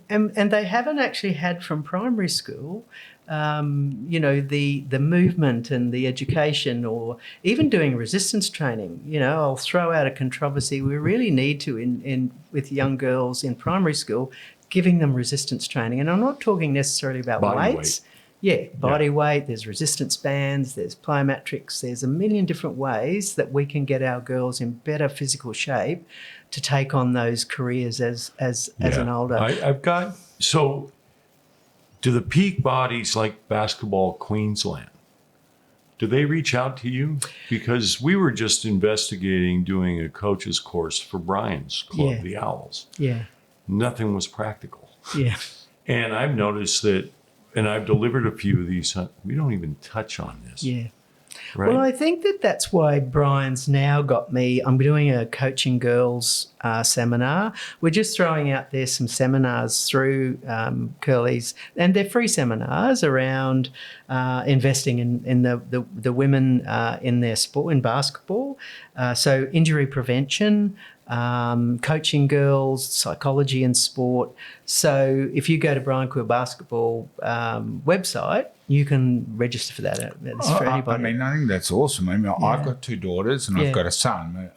and they haven't actually had from primary school, the movement and the education, or even doing resistance training. I'll throw out a controversy. We really need to, in with young girls in primary school, giving them resistance training. And I'm not talking necessarily about weights. Yeah, body weight, there's resistance bands, there's plyometrics, there's a million different ways that we can get our girls in better physical shape to take on those careers as an older... So do the peak bodies like Basketball Queensland, do they reach out to you? Because we were just investigating doing a coach's course for Brian's club, the Owls. Yeah. Nothing was practical. Yeah. And I've noticed that, and I've delivered a few of these, we don't even touch on this. Yeah. Right? Well, I think that's why Brian's now got me. I'm doing a coaching girls seminar. We're just throwing out there some seminars through Curly's, and they're free seminars around investing in the women in their sport, in basketball. So injury prevention, coaching girls, psychology and sport. So if you go to Brian Quill Basketball website, you can register for that. It's for anybody. I think that's awesome. I've got two daughters and I've got a son.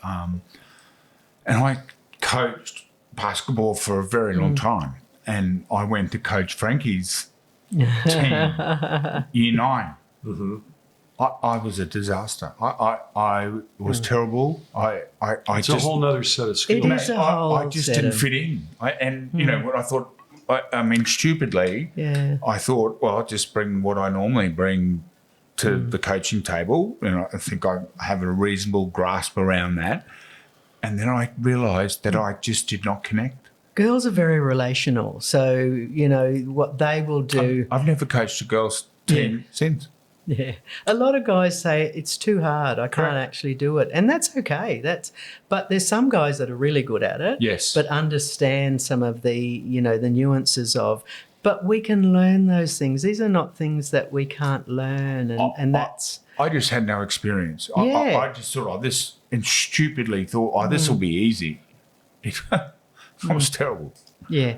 And I coached basketball for a very long time. And I went to coach Frankie's team, year 9. Mm-hmm. I was a disaster. I was terrible. It's just a whole other set of skills. It is a whole I just didn't fit in. What I thought, stupidly, I thought, well, I'll just bring what I normally bring to the coaching table. And I think I have a reasonable grasp around that. And then I realised that I just did not connect. Girls are very relational. So, what they will do... I've never coached a girls' team since. Yeah. A lot of guys say it's too hard. I can't actually do it. And that's okay. But there's some guys that are really good at it. Yes. But understand some of the, the nuances of, but we can learn those things. These are not things that we can't learn. And that's... I just had no experience. Yeah. I just thought, this, and stupidly thought, this will be easy. I was terrible. Yeah.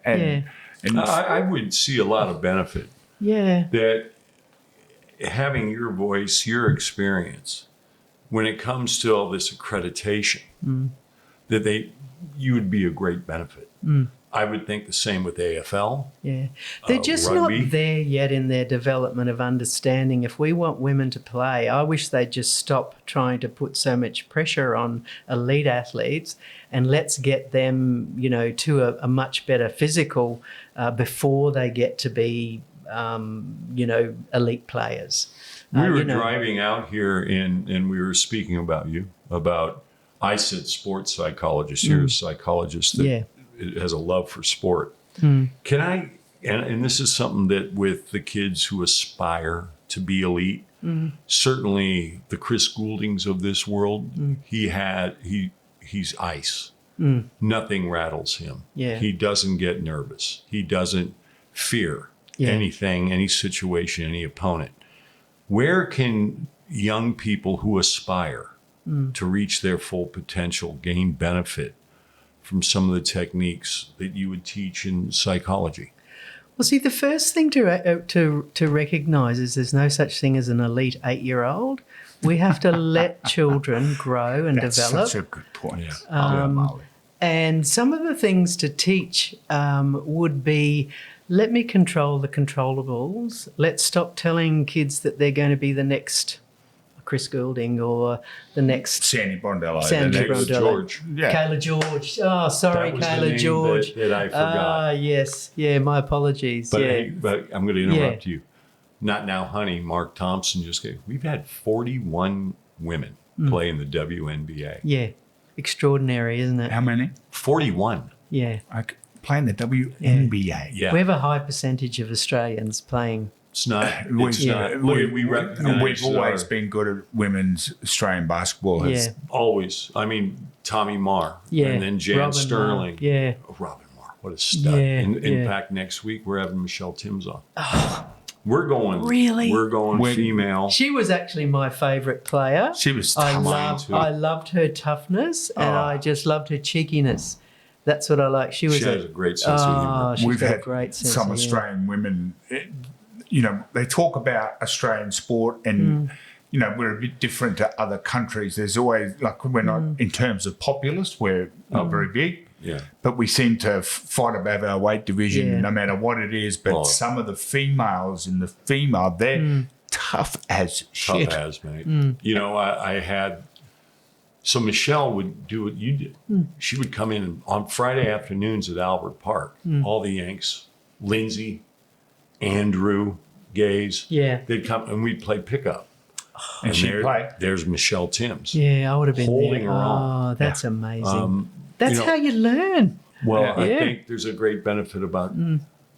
And I would see a lot of benefit. Yeah. That having your voice, your experience, when it comes to all this accreditation, that you would be a great benefit. I would think the same with AFL. Yeah. They're just rugby. not there yet in their development of understanding. If we want women to play, I wish they'd just stop trying to put so much pressure on elite athletes and let's get them, you know, to a much better physical before they get to be, you know, elite players. We were driving out here and we were speaking about I said sports psychologist. You're a psychologist that has a love for sport. Can I, and this is something that with the kids who aspire to be elite, certainly the Chris Gouldings of this world, he's ice. Nothing rattles him. Yeah. He doesn't get nervous. He doesn't fear anything, any situation, any opponent. Where can young people who aspire to reach their full potential gain benefit from some of the techniques that you would teach in psychology? Well, see, the first thing to recognise is there's no such thing as an elite 8-year-old. We have to let children grow and That's develop. such a good point. And some of the things to teach would be, let me control the controllables. Let's stop telling kids that they're going to be the next Chris Goulding or the next Sandy Brondello. Sandy the next Brondello. George. Yeah. Kayla George. Oh, sorry, That was the Kayla name George. that I forgot. Ah, yes. Yeah, my apologies. But, yeah. but I'm going to interrupt you. Not now, honey. Mark Thompson just gave. We've had 41 women play in the WNBA. Yeah. Extraordinary, isn't it? How many? 41. Yeah. Playing the WNBA. Yeah. We have a high percentage of Australians playing. It's not. It's not. We recognize We've always our- been good at women's Australian basketball. Yeah. always. I mean, Tommy Marr. Yeah. And then Jan Robin Sterling. Marr. Yeah. Oh, Robin Marr. What a stud. Yeah, In yeah. fact, next week we're having Michelle Timms on. We're going. Really? We're going female. She was actually my favourite player. She was I tough. loved her toughness and I just loved her cheekiness. That's what I like. She was She has a great sense of humor. She's We've got a had great sense some of humor. Australian women, you know, they talk about Australian sport and, you know, we're a bit different to other countries. There's always, like, we're not, in terms of populace, we're not very big. Yeah. But we seem to fight above our weight division Yeah. no matter what it is. But some of the females in the female, they're tough as shit. Tough as, mate. You know, I had. So Michelle would do what you did. She would come in on Friday afternoons at Albert Park. All the Yanks, Lindsay, Andrew, Gaze. Yeah. They'd come and we'd play pickup. And she'd play. There's Michelle Timms. Yeah, I would have been Holding there. her own. Oh, that's amazing. That's you know- how you learn. Well, I Yeah. think there's a great benefit about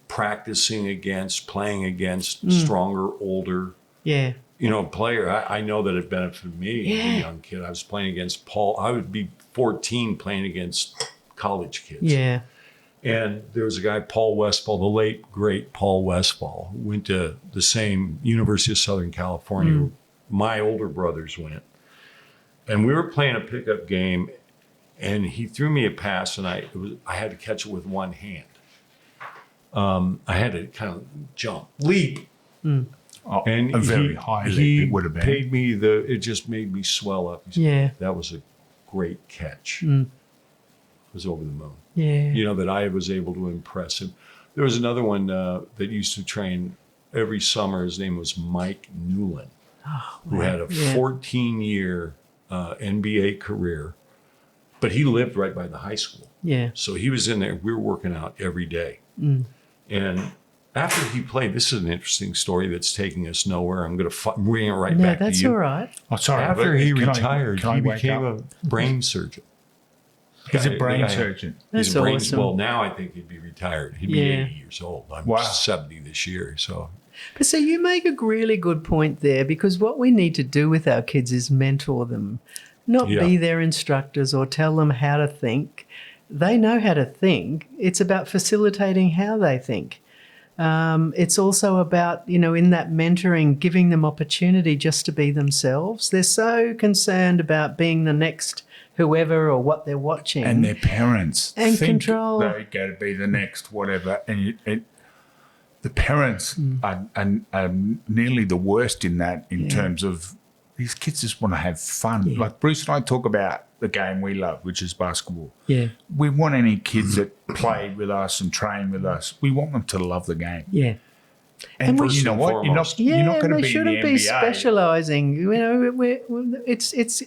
practicing against, playing against stronger, older, Yeah. you know, player. I know that it benefited me as a young kid. I was playing against Paul. I would be 14 playing against college kids. Yeah. And there was a guy, Paul Westfall, the late, great Paul Westfall, who went to the same University of Southern California where my older brothers went. And we were playing a pickup game, and he threw me a pass, and I had to catch it with one hand. I had to kind of jump, leap. Oh, And a very high he leap it would have been. paid me it just made me swell up. He said, Yeah. that was a great catch. It was over the moon. Yeah. You know, that I was able to impress him. There was another one that used to train every summer. His name was Mike Newland, who had a 14-year NBA career, but he lived right by the high school. Yeah. So he was in there. We were working out every day. And after he played, this is an interesting story that's taking us nowhere. I'm going to bring it right No, back that's to you. all right. Oh, sorry. After but he can I- retired, can I he wake became up? a brain surgeon. He's a The brain guy- surgeon. He's That's a brain, awesome. Well, now I think he'd be retired. He'd be Yeah. 80 years old. I'm Wow. 70 this year. So But so you make a really good point there, because what we need to do with our kids is mentor them, not Yeah. be their instructors or tell them how to think. They know how to think. It's about facilitating how they think. It's also about, you know, in that mentoring, giving them opportunity just to be themselves. They're so concerned about being the next whoever or what they're watching. And their parents And think control. they're going to be the next whatever. And the parents are nearly the worst in that in terms of these kids just want to have fun. Yeah. Like Bruce and I talk about the game we love, which is basketball. Yeah. We want any kids that played with us and trained with us, we want them to love the game. Yeah. And we you know what? You're not going to they be shouldn't in the be NBA. specialising. You know, it's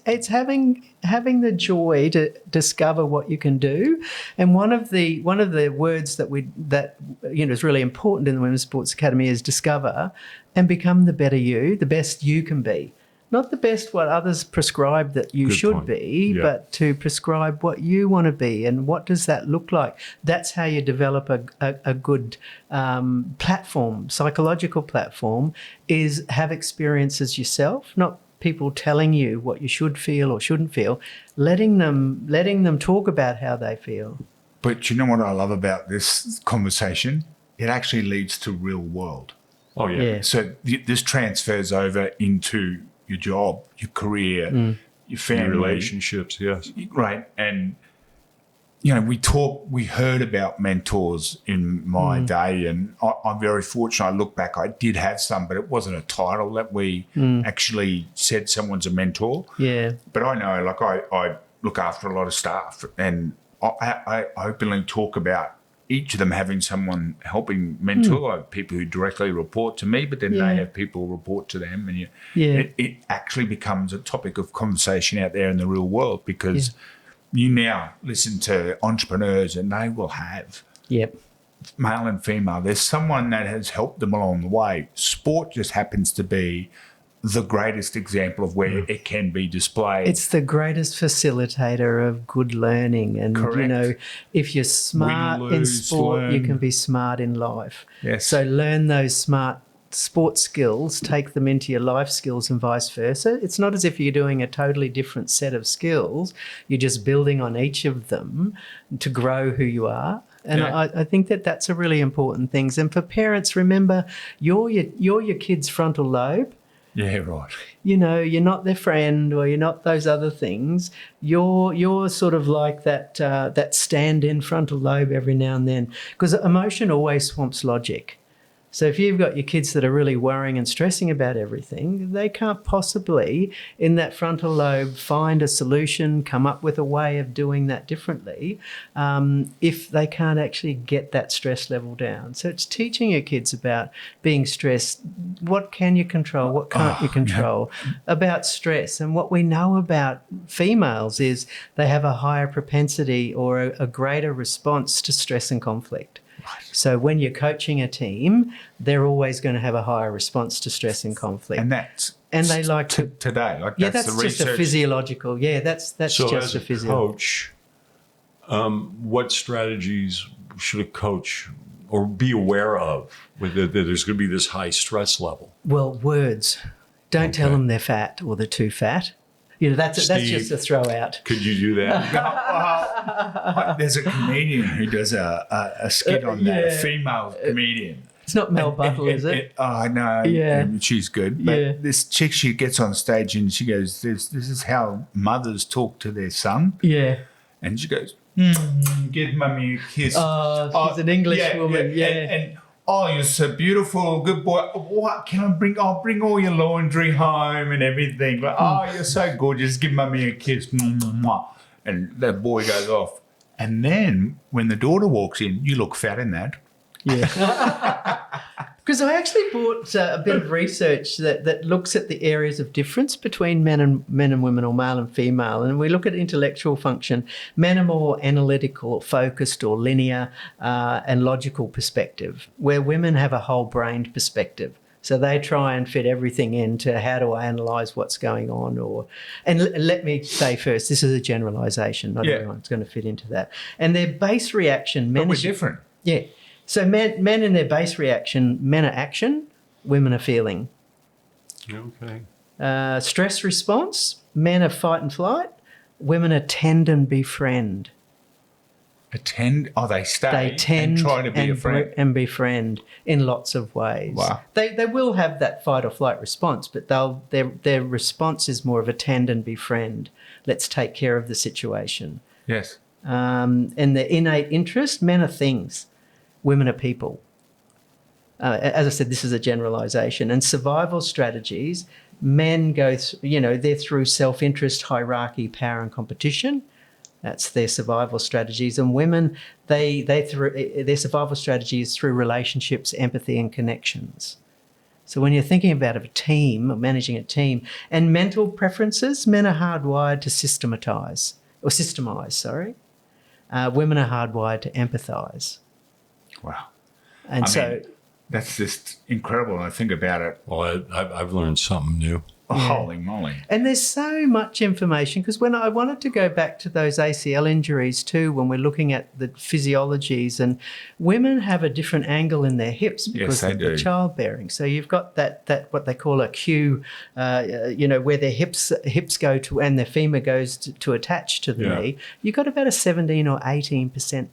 having the joy to discover what you can do. And one of the words that is really important in the Women's Sports Academy is discover and become the better you, the best you can be. Not the best what others prescribe that you should be, but to prescribe what you want to be. And what does that look like? That's how you develop a good platform, psychological platform, is have experiences yourself, not people telling you what you should feel or shouldn't feel, letting them talk about how they feel. But you know what I love about this conversation? It actually leads to real world. Oh, yeah. So this transfers over into your job, your career, your family. Your relationships, yes. Right. And, you know, we heard about mentors in my day, and I'm very fortunate. I look back, I did have some, but it wasn't a title that we actually said someone's a mentor. Yeah. But I know, like, I look after a lot of staff, and I openly talk about each of them having someone helping mentor, like people who directly report to me, but then they have people report to them. And it actually becomes a topic of conversation out there in the real world, because you now listen to entrepreneurs and they will have male and female. There's someone that has helped them along the way. Sport just happens to be the greatest example of where it can be displayed. It's the greatest facilitator of good learning. And, you know, if you're smart in sport, you can be smart in life. Yes. So learn those smart sports skills, take them into your life skills and vice versa. It's not as if you're doing a totally different set of skills. You're just building on each of them to grow who you are. And I think that's a really important thing. And for parents, remember, you're your kid's frontal lobe. Yeah, right. You know, you're not their friend, or you're not those other things. You're sort of like that stand-in frontal lobe every now and then, because emotion always swamps logic. So if you've got your kids that are really worrying and stressing about everything, they can't possibly, in that frontal lobe, find a solution, come up with a way of doing that differently, if they can't actually get that stress level down. So it's teaching your kids about being stressed. What can you control? What can't you control? About stress. And what we know about females is they have a higher propensity or a greater response to stress and conflict. Right. So when you're coaching a team, they're always going to have a higher response to stress and conflict. And they like to today. Like that's the just a physiological. Yeah, that's so just as a physiological. Coach, what strategies should a coach or be aware of that there's going to be this high stress level? Well, words. Don't tell them they're fat or they're too fat. You know, that's just a throw out. Could you do that? There's a comedian who does a skit on that, a female comedian. It's not Mel Buttle, is it? Oh, no. Yeah. She's good. But this chick, she gets on stage and she goes, this is how mothers talk to their son. Yeah. And she goes, give mummy a kiss. Oh, she's an English woman. Yeah. And oh, you're so beautiful, good boy. What can I bring? I'll bring all your laundry home and everything. Like, oh, you're so gorgeous. Give mummy a kiss. And that boy goes off. And then when the daughter walks in, you look fat in that. Yeah. Because I actually bought a bit of research that looks at the areas of difference between men and women, or male and female. And we look at intellectual function. Men are more analytical, focused, or linear and logical perspective, where women have a whole-brained perspective. So they try and fit everything into how do I analyse what's going on. Let me say first, this is a generalisation. Not everyone's going to fit into that. And their base reaction... But we're different. Yeah. So men in their base reaction, men are action, women are feeling. Okay. Stress response, men are fight and flight, women are tend and befriend. Attend? Oh, they stay They tend and try to be a friend. and befriend in lots of ways. Wow. They will have that fight or flight response, but their response is more of a tend and befriend. Let's take care of the situation. Yes. And the innate interest, men are things. Women are people. as I said, this is a generalization, and survival strategies, men go, they're through self-interest, hierarchy, power and competition. That's their survival strategies. And women, their survival strategy is through relationships, empathy and connections. So when you're thinking about a team, or managing a team, and mental preferences, men are hardwired to systemize. Women are hardwired to empathize. Wow. And that's just incredible. I think about it. Well, I've learned something new. Oh, holy moly. And there's so much information, because when I wanted to go back to those ACL injuries too, when we're looking at the physiologies, and women have a different angle in their hips because of the childbearing. So you've got that what they call a Q, where their hips go to and their femur goes to attach to the knee. You've got about a 17 or 18%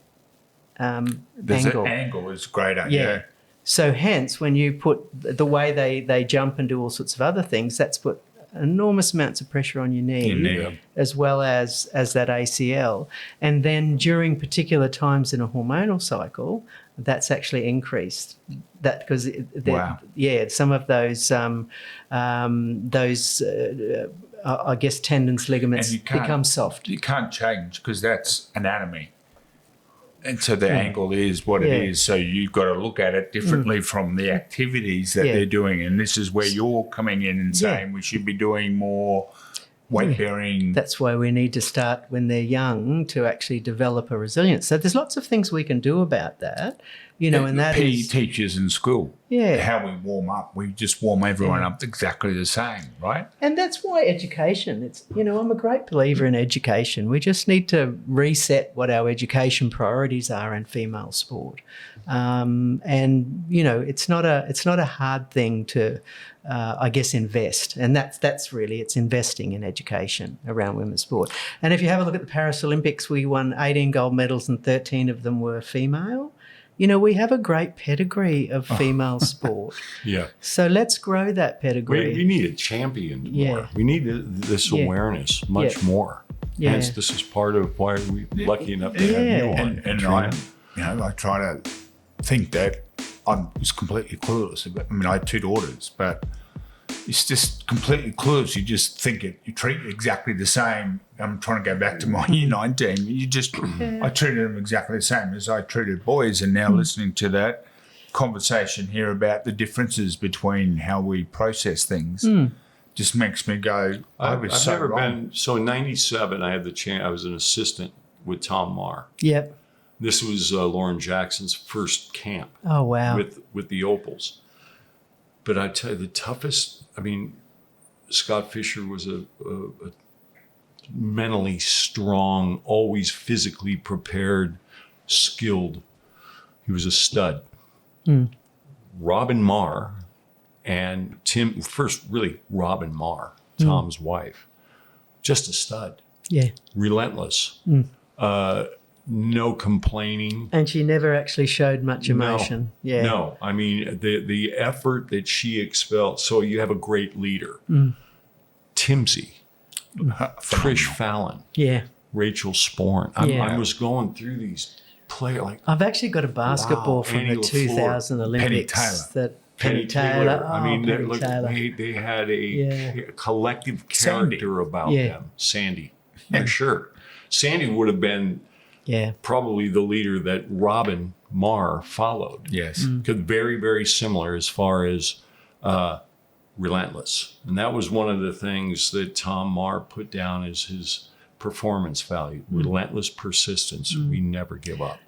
angle. An angle is greater. Yeah. So hence, when you put the way they jump and do all sorts of other things, that's put enormous amounts of pressure on your knee, as well as that ACL. And then during particular times in a hormonal cycle, that's actually increased. That because some of those I guess tendons, ligaments become soft. You can't change because that's anatomy. And so the angle is what it is. So you've got to look at it differently from the activities that they're doing. And this is where you're coming in and saying we should be doing more weight bearing. That's why we need to start when they're young to actually develop a resilience. So there's lots of things we can do about that, and that PE teachers in school. Yeah. How we warm up. We just warm everyone up exactly the same, right? And that's why education, it's, I'm a great believer in education. We just need to reset what our education priorities are in female sport. It's not a hard thing to, invest. And that's really, it's investing in education around women's sport. And if you have a look at the Paris Olympics, we won 18 gold medals and 13 of them were female. We have a great pedigree of female sport. Yeah. So let's grow that pedigree. We need a champion more. We need this awareness much more. Yeah. Hence, this is part of why we're lucky enough to have you on. And I try to think that I was completely clueless. I had 2 daughters, but it's just completely clueless. You just think you treat it exactly the same. I'm trying to go back to my U19. I treated them exactly the same as I treated boys. And now listening to that conversation here about the differences between how we process things just makes me go, I've never been. So in 97, I had the chance. I was an assistant with Tom Marr. Yep. This was Lauren Jackson's first camp. Oh, wow. With the Opals. But I tell you, the toughest, Scott Fisher was a mentally strong, always physically prepared, skilled. He was a stud. Robin Marr and Tim, first really Robin Marr, Tom's wife, just a stud. Yeah. Relentless. No complaining. And she never actually showed much emotion. No. The effort that she expelled. So you have a great leader. Timsy, Trish Fallon, Rachel Sporn. I was going through these players. I've actually got a basketball from Annie the 2000 Olympics. Penny Taylor. They had a collective character about them. Sandy, for sure. Sandy would have been probably the leader that Robin Marr followed. Yes. Because very, very similar as far as relentless. And that was one of the things that Tom Marr put down as his performance value. Relentless persistence. We never give up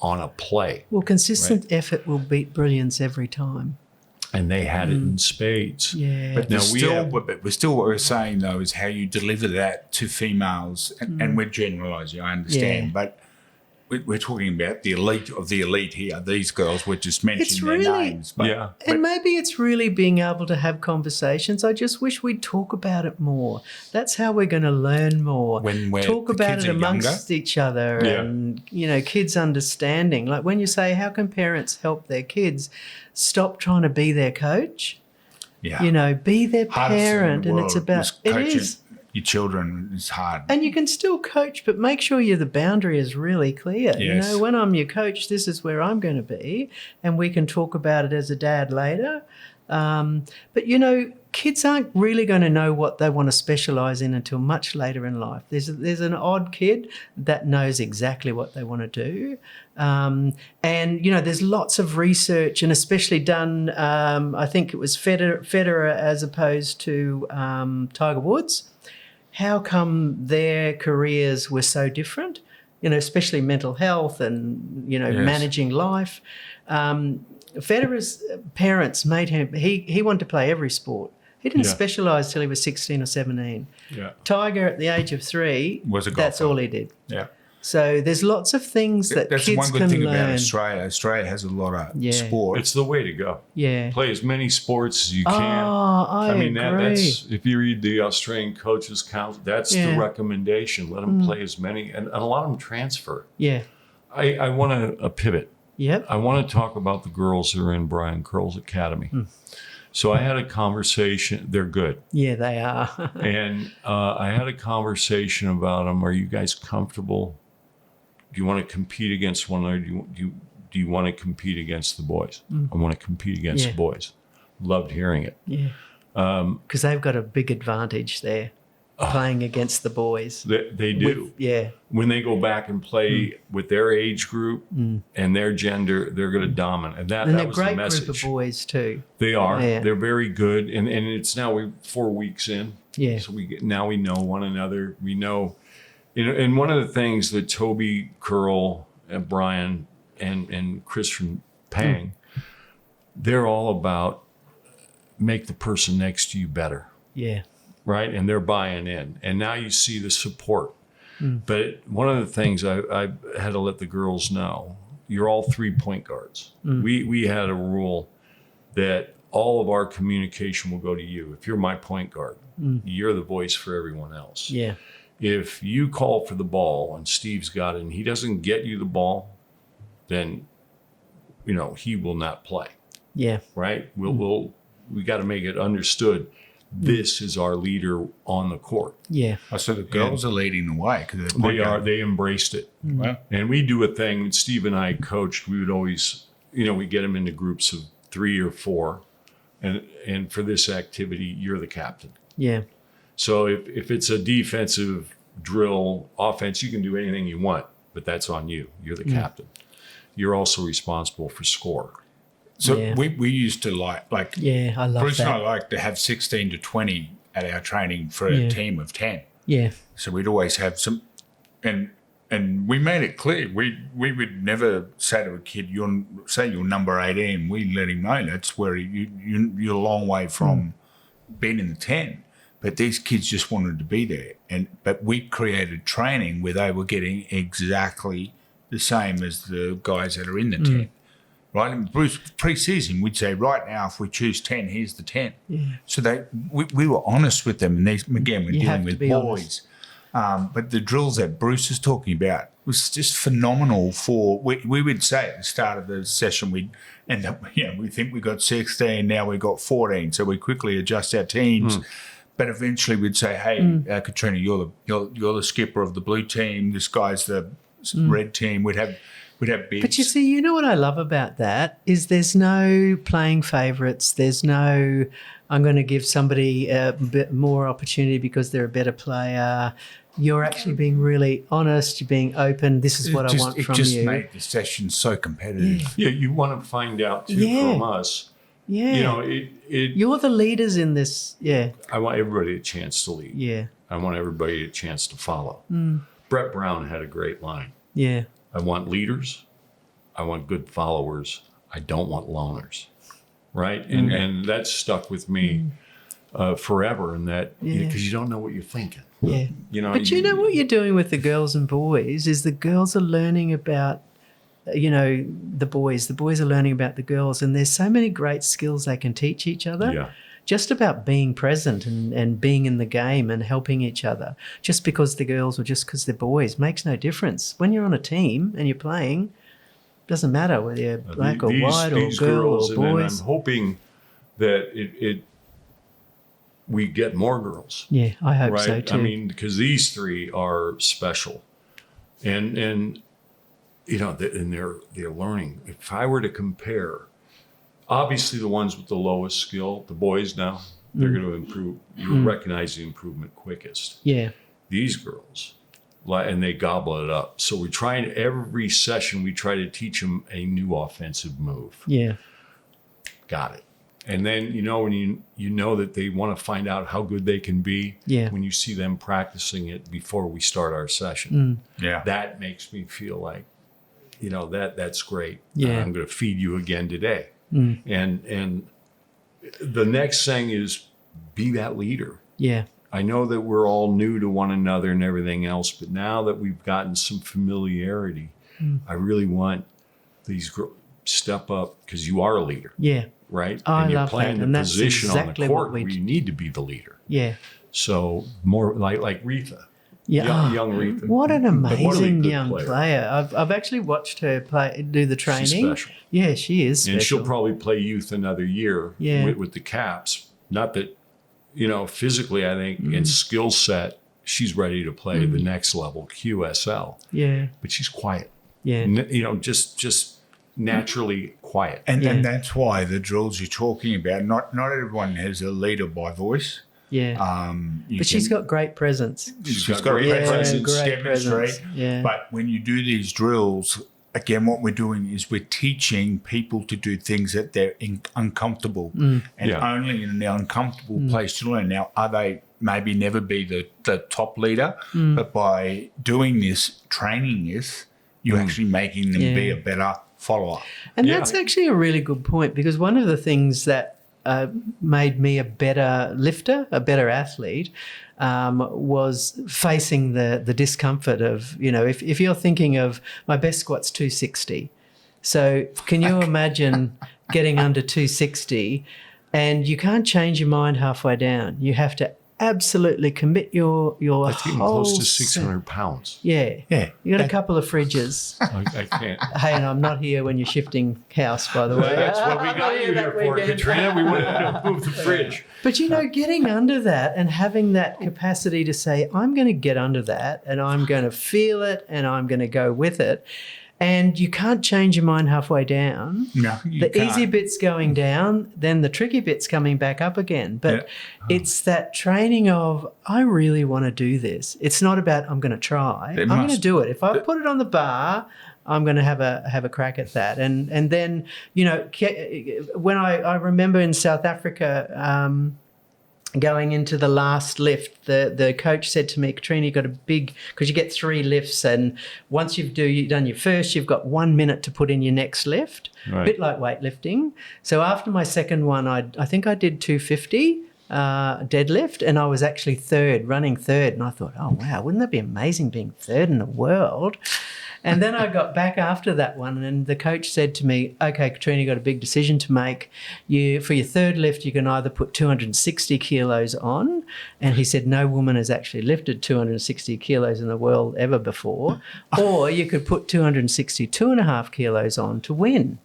on a play. Well, consistent effort will beat brilliance every time. And they had it in spades. Yeah. But what we're saying, though, is how you deliver that to females. And we're generalising, I understand. But we're talking about the elite of the elite here. These girls, we're just mentioning their names. And maybe it's really being able to have conversations. I just wish we'd talk about it more. That's how we're going to learn more. Talk about it amongst each other and, kids understanding. Like when you say, how can parents help their kids? Stop trying to be their coach. Yeah. Be their parent. And it's about, your children is hard. And you can still coach, but make sure the boundary is really clear. Yes. When I'm your coach, this is where I'm going to be, and we can talk about it as a dad later. But, kids aren't really going to know what they want to specialise in until much later in life. There's an odd kid that knows exactly what they want to do. And, there's lots of research, and especially done, I think it was Federer as opposed to Tiger Woods. How come their careers were so different? Especially mental health and, Yes. managing life. Federer's parents made him, he wanted to play every sport. He didn't specialise till he was 16 or 17. Yeah. Tiger, at the age of 3, Was a golfer. that's all he did. Yeah. So there's lots of things that That's kids one good can thing learn. about Australia. Australia has a lot of sport. It's the way to go. Yeah. Play as many sports as you can. Oh, I mean, agree. that's if you read the Australian Coaches Council, that's the recommendation. Let them play as many, and a lot of them transfer. Yeah. I want to pivot. Yep. I want to talk about the girls who are in Brian Curl's academy. So I had a conversation. They're good. Yeah, they are. And I had a conversation about them. Are you guys comfortable? Do you want to compete against one another? Do you want to compete against the boys? I want to compete against the boys. Loved hearing it. Yeah. Because they've got a big advantage there, playing against the boys. They do. When they go back and play with their age group and their gender, they're going to dominate. And that they're was a great the message. group of boys too. They are. Yeah. They're very good. And it's now 4 weeks in. Yeah. So we know one another. We know. And one of the things that Toby Curl and Brian and Christian Pang, they're all about make the person next to you better. Yeah. Right? And they're buying in. And now you see the support. But one of the things I had to let the girls know, you're all 3 point guards. We had a rule that all of our communication will go to you. If you're my point guard, you're the voice for everyone else. Yeah. If you call for the ball and Steve's got it and he doesn't get you the ball, then, he will not play. Yeah. Right? We got to make it understood. This is our leader on the court. Yeah. So the girls are leading the way. They embraced it. Wow. And we do a thing, Steve and I coached, we would always, we get them into groups of 3 or 4. And for this activity, you're the captain. Yeah. So if it's a defensive drill, offense, you can do anything you want, but that's on you. You're the captain. You're also responsible for score. So we used to like I love Bruce that. and I like to have 16 to 20 at our training for a team of 10. Yeah. So we'd always have some, and we made it clear. We would never say to a kid, you're number 18. We let him know that's where you're a long way from being in the 10. But these kids just wanted to be there. But we created training where they were getting exactly the same as the guys that are in the 10. Right? And Bruce, pre-season, we'd say, right now, if we choose 10, here's the 10. Yeah. So we were honest with them. And again, we're dealing with boys. But the drills that Bruce is talking about was just phenomenal we would say at the start of the session, we'd end up, we think we got 16, now we got 14. So we quickly adjust our teams. But eventually we'd say, hey, Katrina, you're the skipper of the blue team. This guy's the red team. We'd have bids. But you see, what I love about that is there's no playing favourites. There's no, I'm going to give somebody a bit more opportunity because they're a better player. You're actually being really honest. You're being open. This is what I want from you. It just made the session so competitive. Yeah, you want to find out too from us. Yeah. You're the leaders in this. Yeah. I want everybody a chance to lead. Yeah. I want everybody a chance to follow. Brett Brown had a great line. Yeah. I want leaders. I want good followers. I don't want loners. Right? And that stuck with me forever. And that, because you don't know what you're thinking. Yeah. But what you're doing with the girls and boys is the girls are learning about, the boys. The boys are learning about the girls. And there's so many great skills they can teach each other. Yeah. Just about being present and being in the game and helping each other. Just because they're girls or just because they're boys makes no difference. When you're on a team and you're playing, doesn't matter whether you're black or white or girl or boys. And I'm hoping that we get more girls. Yeah, I hope Right? so too. I mean, because these three are special. And you know, and they're learning. If I were to compare, obviously the ones with the lowest skill, the boys now, they're going to improve. You'll recognize the improvement quickest. Yeah. These girls, and they gobble it up. So we try, and every session we try to teach them a new offensive move. Yeah. Got it. And then, you know, when you know that they want to find out how good they can be, Yeah. when you see them practicing it before we start our session, Yeah. that makes me feel like, you know, that's great. Yeah. I'm going to feed you again today. And the next thing is be that leader. Yeah. I know that we're all new to one another and everything else, but now that we've gotten some familiarity, I really want these girls step up, because you are a leader, Yeah. right? I and you're love playing that, the and that's position exactly on the what court we where do. you need to be the leader. Yeah. So more like Retha, Yeah. young Retha. What an amazing good young player. I've actually watched her do the training. She's special. Yeah, she is special. And she'll probably play youth another year Yeah. with the Caps. Not that, you know, physically, I think, and skill set, she's ready to play the next level, QSL. Yeah. But she's quiet. Yeah. You know, just naturally quiet. And Yeah. that's why the drills you're talking about, not everyone has a leader by voice. Yeah. But she's got great presence. She's got got great presence, great demonstrate. presence. Yeah. But when you do these drills, again, what we're doing is we're teaching people to do things that they're uncomfortable, and Yeah. only in the uncomfortable place to learn. Now, are they maybe never be the top leader, but by doing this, training this, you're actually making them be Yeah. a better follower. And Yeah. that's actually a really good point, because one of the things that made me a better lifter, a better athlete, was facing the discomfort of, you know, if you're thinking of my best squat's 260. So can you imagine getting under 260 and you can't change your mind halfway down? You have to absolutely commit your That's getting whole close to se- 600 pounds. Yeah. Yeah. You got a couple of fridges. I can't. Hey, and I'm not here when you're shifting house, by the way. That's what we I'm got not you here that for, weekend. Katrina. We wanted to move the fridge. But, you know, getting under that and having that capacity to say, I'm going to get under that and I'm going to feel it and I'm going to go with it. And you can't change your mind halfway down. No, you The can't. easy bit's going down, then the tricky bit's coming back up again. But it's that training of, I really want to do this. It's not about, I'm going to try. I'm going to do it. If I put it on the bar, I'm going to have a crack at that. And then, you know, when I remember in South Africa, going into the last lift, the coach said to me, Katrina, you've got a big, because you get 3 lifts, and once you've done your first, you've got 1 minute to put in your next lift, Right. a bit like weightlifting. So after my second one, I think I did 250 deadlift, and I was actually running third. And I thought, oh, wow, wouldn't that be amazing being third in the world? And then I got back after that one, and the coach said to me, okay, Katrina, you've got a big decision to make. For your third lift, you can either put 260 kilos on, and he said no woman has actually lifted 260 kilos in the world ever before, or you could put 262.5 kilos on to win.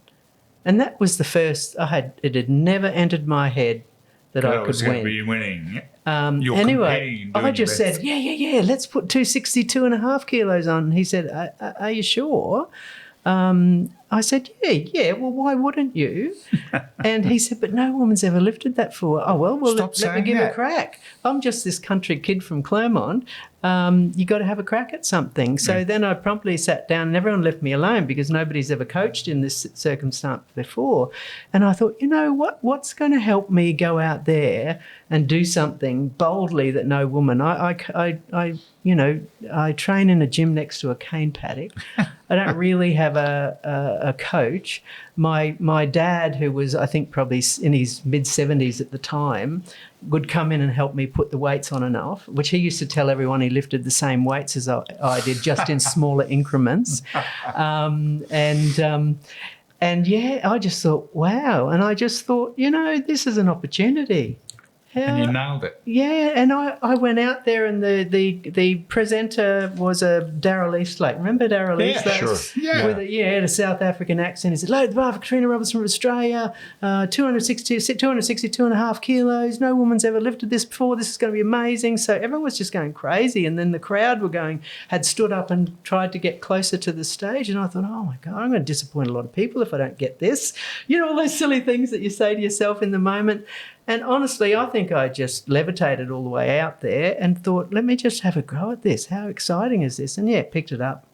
And that was the first, it had never entered my head that I was could going to win. be winning. Anyway, You're competing and doing I just your best. said, yeah, let's put 262.5 kilos on. And he said, are you sure? I said, yeah, well, why wouldn't you? And he said, but no woman's ever lifted that before. Oh, well, Stop let me saying give it a that. crack. I'm just this country kid from Claremont. You got to have a crack at something. So then I promptly sat down, and everyone left me alone because nobody's ever coached in this circumstance before. And I thought, you know what's going to help me go out there and do something boldly that no woman. I train in a gym next to a cane paddock. I don't really have a coach. My dad, who was, I think, probably in his mid-70s at the time, would come in and help me put the weights on and off, which he used to tell everyone he lifted the same weights as I did, just in smaller increments. And yeah, I just thought, wow. And I just thought, you know, this is an opportunity. And you nailed it. Yeah, and I went out there, and the presenter was a Daryl Eastlake. Remember Daryl Eastlake? Sure. Yeah. With he had a South African accent. He said, "Load the bar for Katrina Robertson from Australia, 262.5 kilos. No woman's ever lifted this before. This is going to be amazing." So everyone was just going crazy, and then the crowd had stood up and tried to get closer to the stage, and I thought, oh my God, I'm going to disappoint a lot of people if I don't get this. You know, all those silly things that you say to yourself in the moment. And honestly, I think I just levitated all the way out there and thought, let me just have a go at this. How exciting is this? And yeah, picked it up,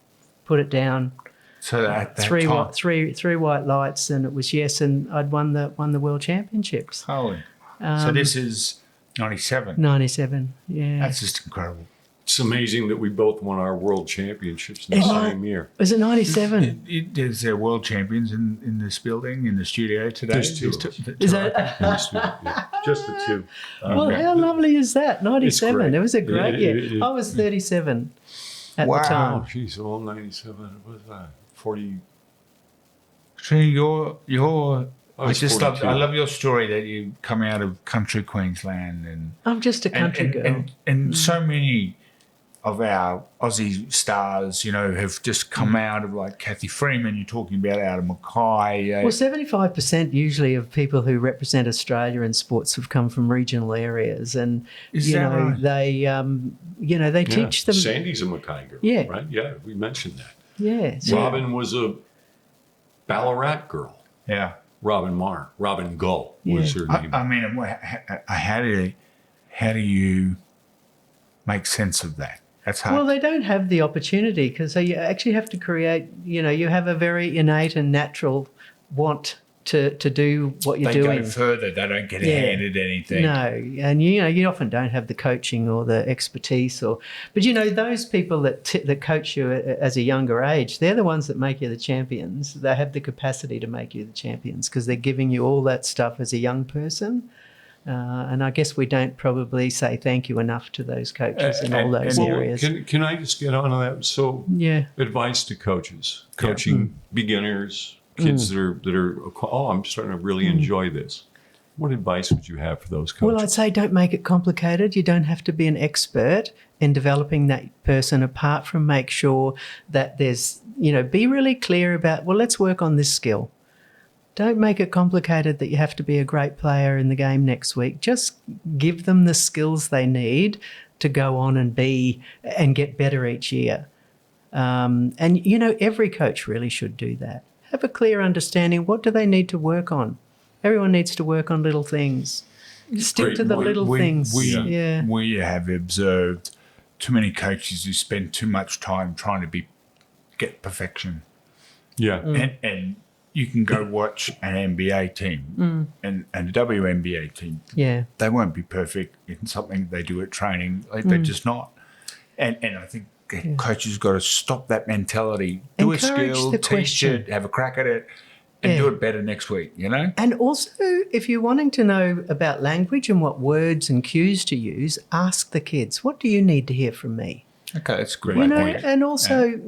put it down. So that three time, three white lights, and it was yes, and I'd won the world championships. holy. So this is 97. 97, yeah. That's just incredible. It's amazing that we both won our world championships in the same year. Was it 97? Is there world champions in this building, in the studio today? There's two. Is that? Just the two. Well, how lovely is that? 97. great. It was a great year. it- I was 37 at Wow. the Oh, time. geez, all 97. What was that? 40. Katrina, you're I was 42. I love your story that you come out of country Queensland and I'm just a country girl. and so many of our Aussie stars, you know, have just come out of, like Kathy Freeman, you're talking about, out of Mackay. Well, 75% usually of people who represent Australia in sports have come from regional areas, and Is that right? they teach them. Sandy's a Mackay girl. Yeah. Right? Yeah, we mentioned that. Yeah, so- Robin was a Ballarat girl. Yeah. Robin Gull was her name. I mean, how do you make sense of that? That's hard. Well, they don't have the opportunity because you actually have to create. You have a very innate and natural want to do what you're they doing. go further. They don't get Yeah. handed anything. No, and you often don't have the coaching or the expertise, but those people that coach you as a younger age, they're the ones that make you the champions. They have the capacity to make you the champions because they're giving you all that stuff as a young person. And I guess we don't probably say thank you enough to those coaches in all those areas. Can I just get on to that? So, Yeah. advice to coaches, coaching beginners, kids that are. Oh, I'm starting to really enjoy this. What advice would you have for those coaches? Well, I'd say don't make it complicated. You don't have to be an expert in developing that person, apart from make sure that there's, be really clear about, well, let's work on this skill. Don't make it complicated that you have to be a great player in the game next week. Just give them the skills they need to go on and get better each year. And every coach really should do that. Have a clear understanding. What do they need to work on? Everyone needs to work on little things. Stick Great to the point. little things. Yeah. We have observed too many coaches who spend too much time trying to get perfection. Yeah. And you can go watch an NBA team and a WNBA team. Yeah. They won't be perfect in something they do at training. They're just not. And I think coaches got to stop that mentality. Do a Encourage skill, the teach question. it, have a crack at it, and do it better next week, And also, if you're wanting to know about language and what words and cues to use, ask the kids, what do you need to hear from me? Okay, that's a great You know, point. and also,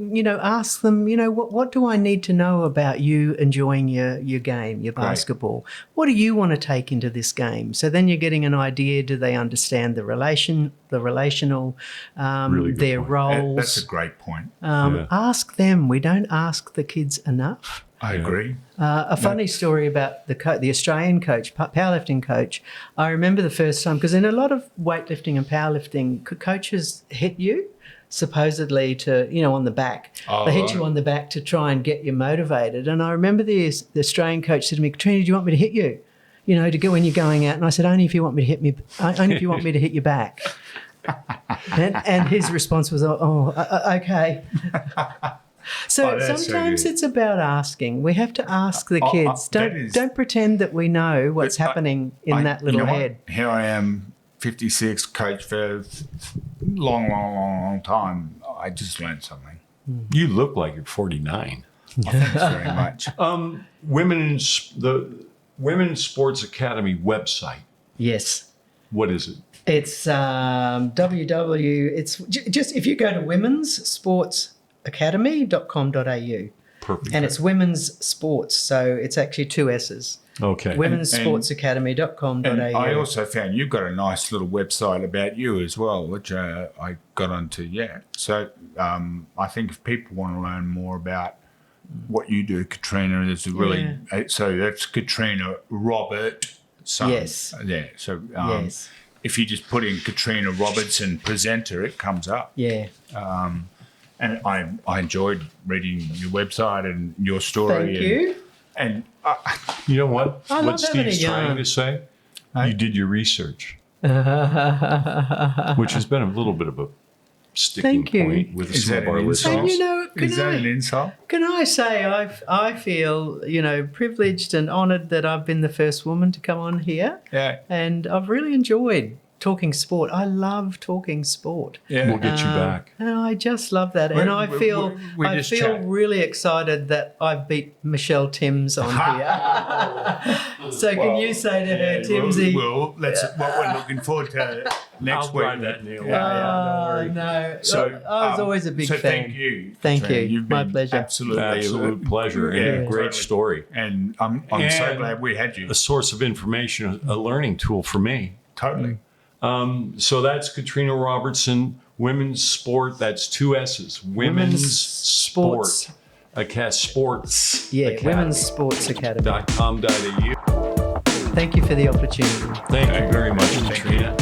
ask them, what do I need to know about you enjoying your game, your basketball? What do you want to take into this game? So then you're getting an idea. Do they understand the relational, Really good their point. roles? That's a great point. Ask them. We don't ask the kids enough. I agree. A funny story about the Australian coach, powerlifting coach. I remember the first time, because in a lot of weightlifting and powerlifting, coaches hit you supposedly on the back. Oh, they hit right. you on the back to try and get you motivated. And I remember the Australian coach said to me, "Katrina, do you want me to hit you? To go when you're going out?" And I said, "Only if you want me to hit me. Only if you want me to hit your back." and his response was, okay. So Oh, that's so sometimes good. it's about asking. We have to ask the kids. Don't pretend that we know what's happening in that little head. Here I am, 56, coach for a long time. I just learned something. You look like you're 49. Thanks very much. The Women's Sports Academy website. Yes. What is it? It's It's just if you go to womenssportsacademy.com.au. Perfect. And it's women's sports, so it's actually two S's. Okay. womenssportsacademy.com.au. And I also found you've got a nice little website about you as well, which I got onto. Yeah. So I think if people want to learn more about what you do, Katrina, there's a really so that's Katrina Robertson. Yes. Yeah. So Yes. if you just put in Katrina Robertson presenter, it comes up. Yeah. And I enjoyed reading your website and your story. Thank you. And You know what? I love What having Steve's a trying yarn. to say? You did your research, which has been a little bit of a sticking Thank you. point with Is some that of our an listeners. And you know, is that an insult? can I say I feel, privileged and honoured that I've been the first woman to come on here, Yeah. and I've really enjoyed talking sport. I love talking sport. Yeah. We'll get you back. And I just love that. And I feel we just I feel chat. really excited that I beat Michelle Timms on here. So can you say to her, Timsy? Well, that's what we're looking forward to next I'll week. drive that nail. No. So I was always a big fan. Thank you. Thank Katrina. you. You've My been pleasure. Absolutely. Absolute pleasure and Yeah, a great totally. story. And I'm so And glad we had you. A source of information, a learning tool for me. Totally. So that's Katrina Robertson, women's sport. That's 2 S's. Women's sport. Sports. Yeah, Academy. Women's Sports Academy. .com.au. Thank you for the opportunity. Thank you very much, Katrina.